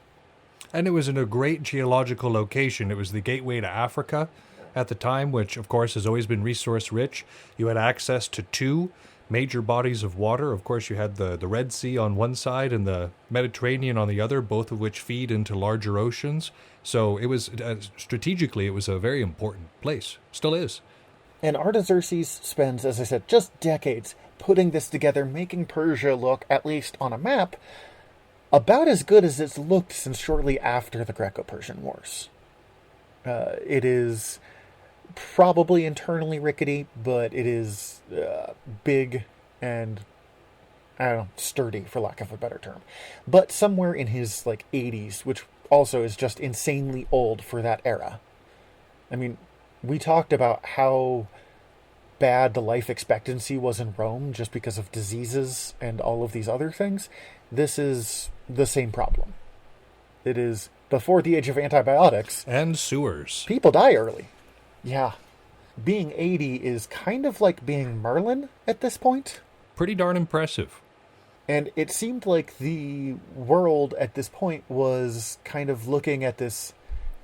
And it was in a great geological location. It was the gateway to Africa at the time, which, of course, has always been resource-rich. You had access to 2 major bodies of water. Of course, you had the Red Sea on one side and the Mediterranean on the other, both of which feed into larger oceans. So it was, strategically, it was a very important place. Still is. And Artaxerxes spends, as I said, just decades putting this together, making Persia look, at least on a map, about as good as it's looked since shortly after the Greco-Persian Wars. It is probably internally rickety, but it is big and, I don't know, sturdy, for lack of a better term. But somewhere in his, 80s, which also is just insanely old for that era. I mean, we talked about how bad the life expectancy was in Rome just because of diseases and all of these other things. This is the same problem. It is before the age of antibiotics. And sewers. People die early. Yeah. Being 80 is kind of like being Merlin at this point. Pretty darn impressive. And it seemed like the world at this point was kind of looking at this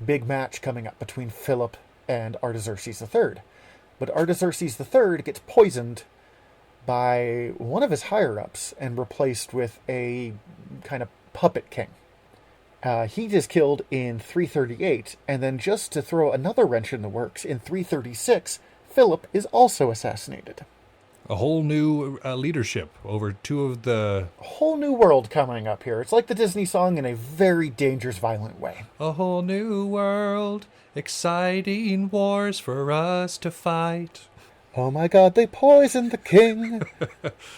big match coming up between Philip and Artaxerxes III. But Artaxerxes III gets poisoned by one of his higher-ups and replaced with a kind of puppet king. He is killed in 338, and then just to throw another wrench in the works, in 336, Philip is also assassinated. A whole new leadership over 2 of the... A whole new world coming up here. It's like the Disney song in a very dangerous, violent way. A whole new world, exciting wars for us to fight. Oh my god, they poisoned the king.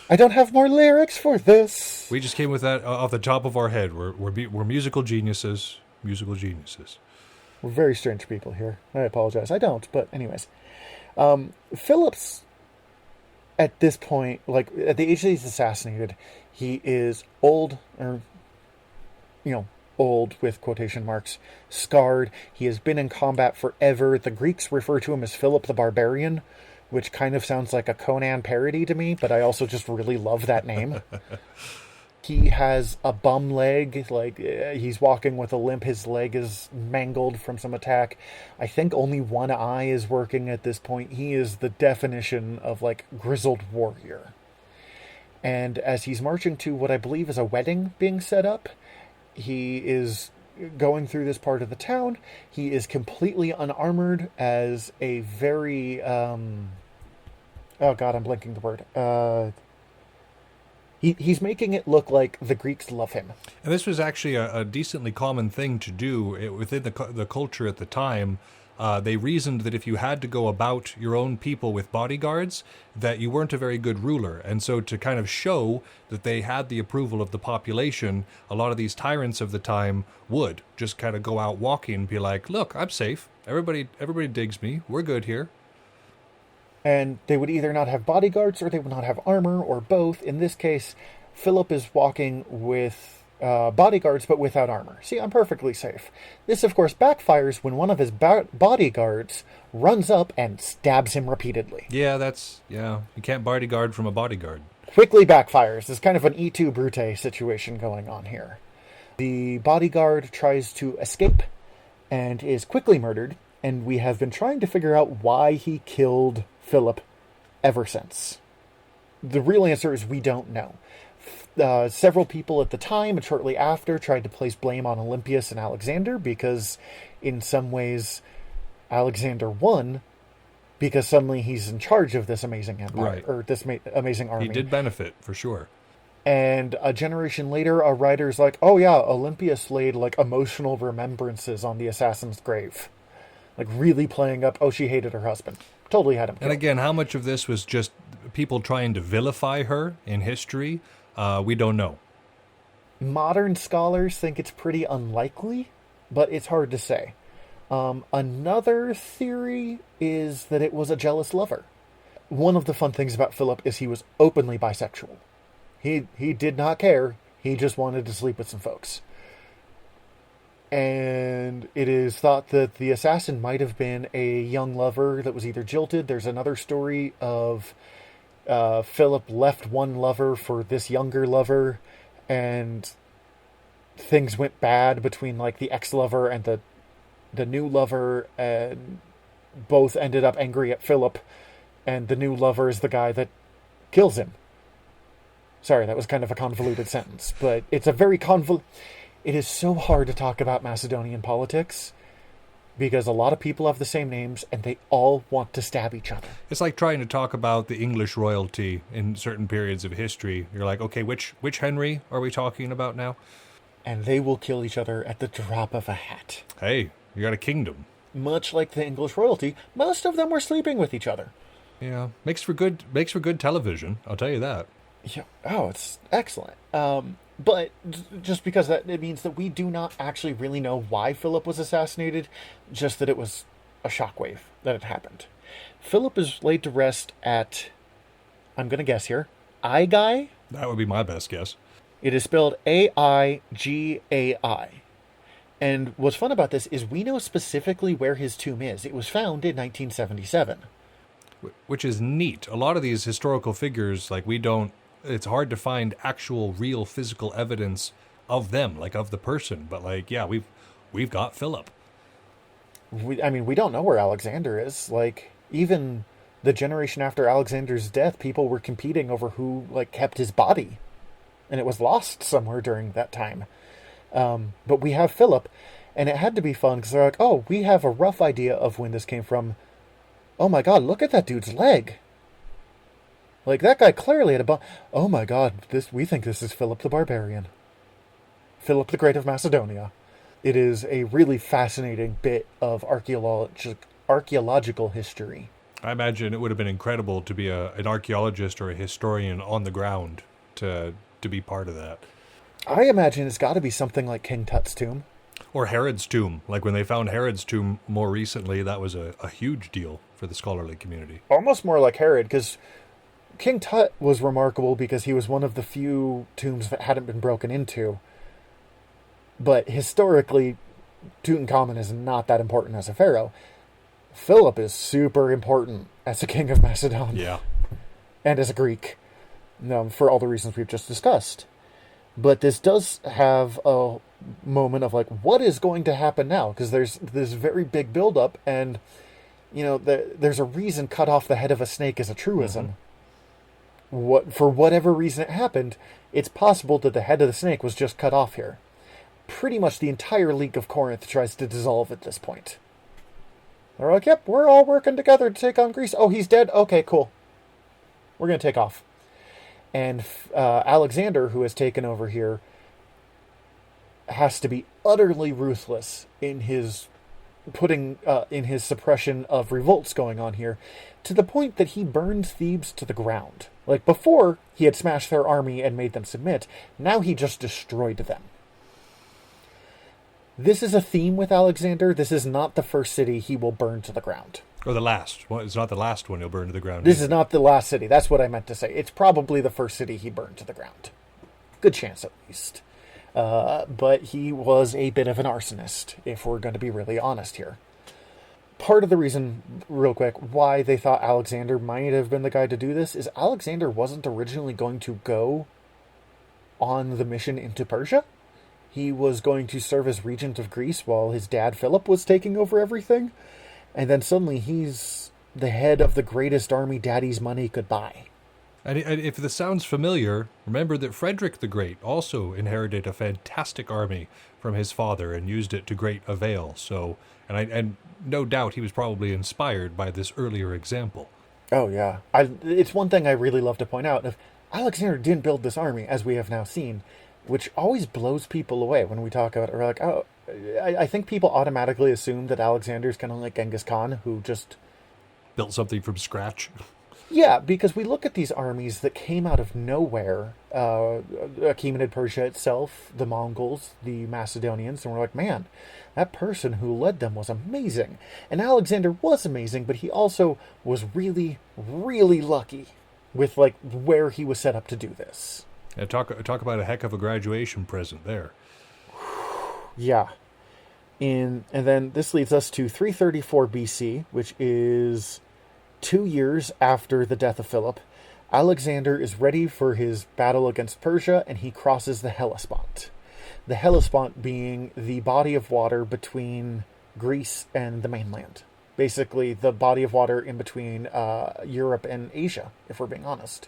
I don't have more lyrics for this. We just came with that off the top of our head. We're musical geniuses. Musical geniuses. We're very strange people here. I apologize. I don't, but anyways. Philip's, at this point, at the age that he's assassinated, he is old, or, old with quotation marks, scarred. He has been in combat forever. The Greeks refer to him as Phillip the Barbarian, which kind of sounds like a Conan parody to me, but I also just really love that name. He has a bum leg, he's walking with a limp, his leg is mangled from some attack. I think only one eye is working at this point. He is the definition of, grizzled warrior. And as he's marching to what I believe is a wedding being set up, he is going through this part of the town. He is completely unarmored as a very... oh god, I'm blanking the word. He's making it look like the Greeks love him. And this was actually a decently common thing to do within the culture at the time. They reasoned that if you had to go about your own people with bodyguards, that you weren't a very good ruler. And so to kind of show that they had the approval of the population, a lot of these tyrants of the time would just kind of go out walking and be like, look, I'm safe. Everybody digs me. We're good here. And they would either not have bodyguards or they would not have armor or both. In this case, Philip is walking with bodyguards but without armor. See, I'm perfectly safe. This, of course, backfires when one of his bodyguards runs up and stabs him repeatedly. Yeah, you can't bodyguard from a bodyguard. Quickly backfires. There's kind of an E2 Brute situation going on here. The bodyguard tries to escape and is quickly murdered, and we have been trying to figure out why he killed Philip ever since. The real answer is we don't know. Several people at the time and shortly after tried to place blame on Olympius and Alexander because in some ways Alexander won because suddenly he's in charge of this amazing empire, right, or this amazing army. He did benefit, for sure. And a generation later, a writer's like, oh yeah, Olympius laid like emotional remembrances on the assassin's grave. Like really playing up, oh, she hated her husband. Totally had him killed. And again, how much of this was just people trying to vilify her in history? We don't know. Modern scholars think it's pretty unlikely, but it's hard to say. Another theory is that it was a jealous lover. One of the fun things about Philip is he was openly bisexual. He did not care. He just wanted to sleep with some folks. And it is thought that the assassin might have been a young lover that was either jilted. There's another story of Philip left one lover for this younger lover, and things went bad between like the ex-lover and the new lover, and both ended up angry at Philip, and the new lover is the guy that kills him. Sorry, that was kind of a convoluted sentence, but it's a very It is so hard to talk about Macedonian politics because a lot of people have the same names and they all want to stab each other. It's like trying to talk about the English royalty in certain periods of history. You're like, okay, which Henry are we talking about now? And they will kill each other at the drop of a hat. Hey, you got a kingdom. Much like the English royalty, most of them were sleeping with each other. Yeah, makes for good television, I'll tell you that. Yeah. Oh, it's excellent. But just because it means that we do not actually really know why Philip was assassinated, just that it was a shockwave that had happened. Philip is laid to rest at, I'm going to guess here, Aigai? That would be my best guess. It is spelled Aigai. And what's fun about this is we know specifically where his tomb is. It was found in 1977. Which is neat. A lot of these historical figures, like it's hard to find actual real physical evidence of them, like of the person. But like, yeah, we've got Philip. We don't know where Alexander is. Like, even the generation after Alexander's death, people were competing over who like kept his body, and it was lost somewhere during that time. But we have Philip, and it had to be fun because they're like, oh, we have a rough idea of when this came from. Oh my God, look at that dude's leg. Like, that guy clearly had oh my God, we think this is Phillip the Barbarian. Philip the Great of Macedonia. It is a really fascinating bit of archaeological history. I imagine it would have been incredible to be an archaeologist or a historian on the ground to be part of that. I imagine it's got to be something like King Tut's tomb. Or Herod's tomb. Like when they found Herod's tomb more recently, that was a huge deal for the scholarly community. Almost more like Herod, because King Tut was remarkable because he was one of the few tombs that hadn't been broken into. But historically, Tutankhamun is not that important as a pharaoh. Philip is super important as a king of Macedonia. Yeah. And as a Greek. For all the reasons we've just discussed. But this does have a moment of like, what is going to happen now? Because there's this very big buildup, and there's a reason cut off the head of a snake is a truism. for whatever reason it happened, it's possible that the head of the snake was just cut off here. Pretty much the entire League of Corinth tries to dissolve at this point. They're like, yep, we're all working together to take on Greece. Oh, he's dead? Okay, cool. We're going to take off. And Alexander, who has taken over here, has to be utterly ruthless in his in his suppression of revolts going on here, to the point that he burns Thebes to the ground. Like, before, he had smashed their army and made them submit. Now he just destroyed them. This is a theme with Alexander. This is not the first city he will burn to the ground. Or the last. Well, it's not the last one he'll burn to the ground. This is not the last city. That's what I meant to say. It's probably the first city he burned to the ground. Good chance, at least. But he was a bit of an arsonist, if we're going to be really honest here. Part of the reason, real quick, why they thought Alexander might have been the guy to do this is Alexander wasn't originally going to go on the mission into Persia. He was going to serve as regent of Greece while his dad Philip was taking over everything. And then suddenly he's the head of the greatest army daddy's money could buy. And if this sounds familiar, remember that Frederick the Great also inherited a fantastic army from his father and used it to great avail. So, and no doubt he was probably inspired by this earlier example. Oh, yeah. It's one thing I really love to point out. If Alexander didn't build this army, as we have now seen, which always blows people away when we talk about it. We're like, oh, I think people automatically assume that Alexander's kind of like Genghis Khan, who just built something from scratch. Yeah, because we look at these armies that came out of nowhere, Achaemenid Persia itself, the Mongols, the Macedonians, and we're like, man, that person who led them was amazing. And Alexander was amazing, but he also was really, really lucky with like where he was set up to do this. Yeah, talk about a heck of a graduation present there. Yeah. And then this leads us to 334 BC, which is 2 years after the death of Philip. Alexander is ready for his battle against Persia, and he crosses the Hellespont. The Hellespont being the body of water between Greece and the mainland. Basically, the body of water in between Europe and Asia, if we're being honest.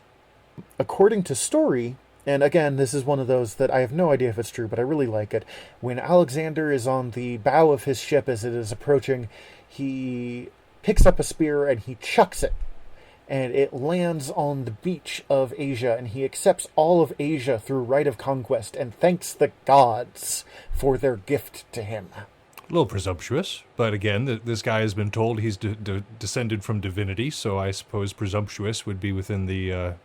According to story, and again, this is one of those that I have no idea if it's true, but I really like it. When Alexander is on the bow of his ship as it is approaching, he picks up a spear and he chucks it. And it lands on the beach of Asia, and he accepts all of Asia through right of conquest and thanks the gods for their gift to him. A little presumptuous, but again, this guy has been told he's descended from divinity, so I suppose presumptuous would be within the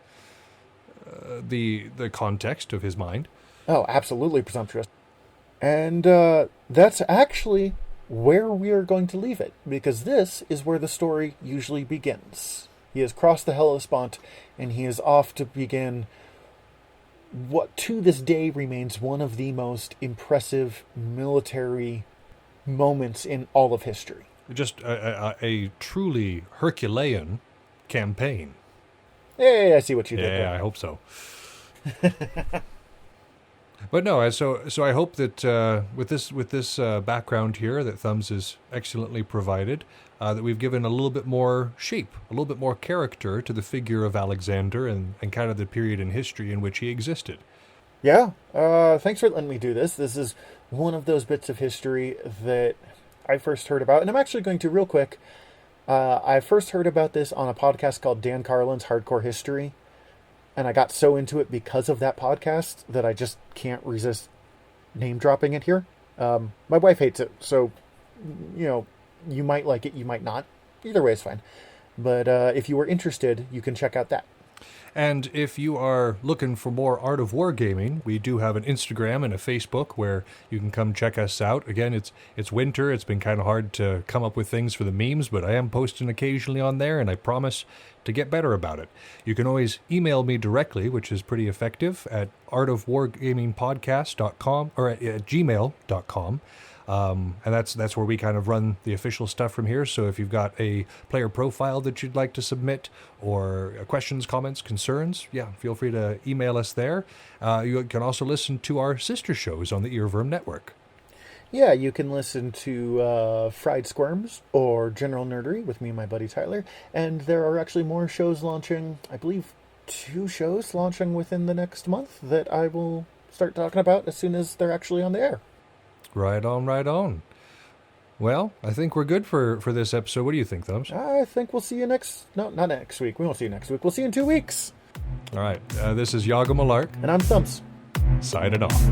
context of his mind. Oh, absolutely presumptuous. And that's actually where we are going to leave it, because this is where the story usually begins. He has crossed the Hellespont, and he is off to begin what to this day remains one of the most impressive military moments in all of history. Just a truly Herculean campaign. Hey, I see what you did there. Yeah, I hope so. But no, so I hope that with this background here that Thumbs has excellently provided, that we've given a little bit more shape, a little bit more character to the figure of Alexander and kind of the period in history in which he existed. Yeah, thanks for letting me do this. This is one of those bits of history that I first heard about, and I'm actually going to, real quick, I first heard about this on a podcast called Dan Carlin's Hardcore History, and I got so into it because of that podcast that I just can't resist name dropping it here. My wife hates it, so, you know, you might like it, you might not. Either way is fine. But if you were interested, you can check out that. And if you are looking for more Art of Wargaming, we do have an Instagram and a Facebook where you can come check us out. Again, it's winter. It's been kind of hard to come up with things for the memes, but I am posting occasionally on there, and I promise to get better about it. You can always email me directly, which is pretty effective, at artofwargamingpodcast.com or at gmail.com. And that's where we kind of run the official stuff from here. So if you've got a player profile that you'd like to submit, or questions, comments, concerns, yeah, feel free to email us there. You can also listen to our sister shows on the Earworm Network. Yeah, you can listen to Fried Squirms or General Nerdery with me and my buddy Tyler. And there are actually more shows launching, I believe, 2 shows launching within the next month that I will start talking about as soon as they're actually on the air. Right on, right on. Well, I think we're good for this episode. What do you think, Thumbs? I think we'll see you not next week. We won't see you next week. We'll see you in 2 weeks. All right. This is Yaga Malark. And I'm Thumbs. Signing off.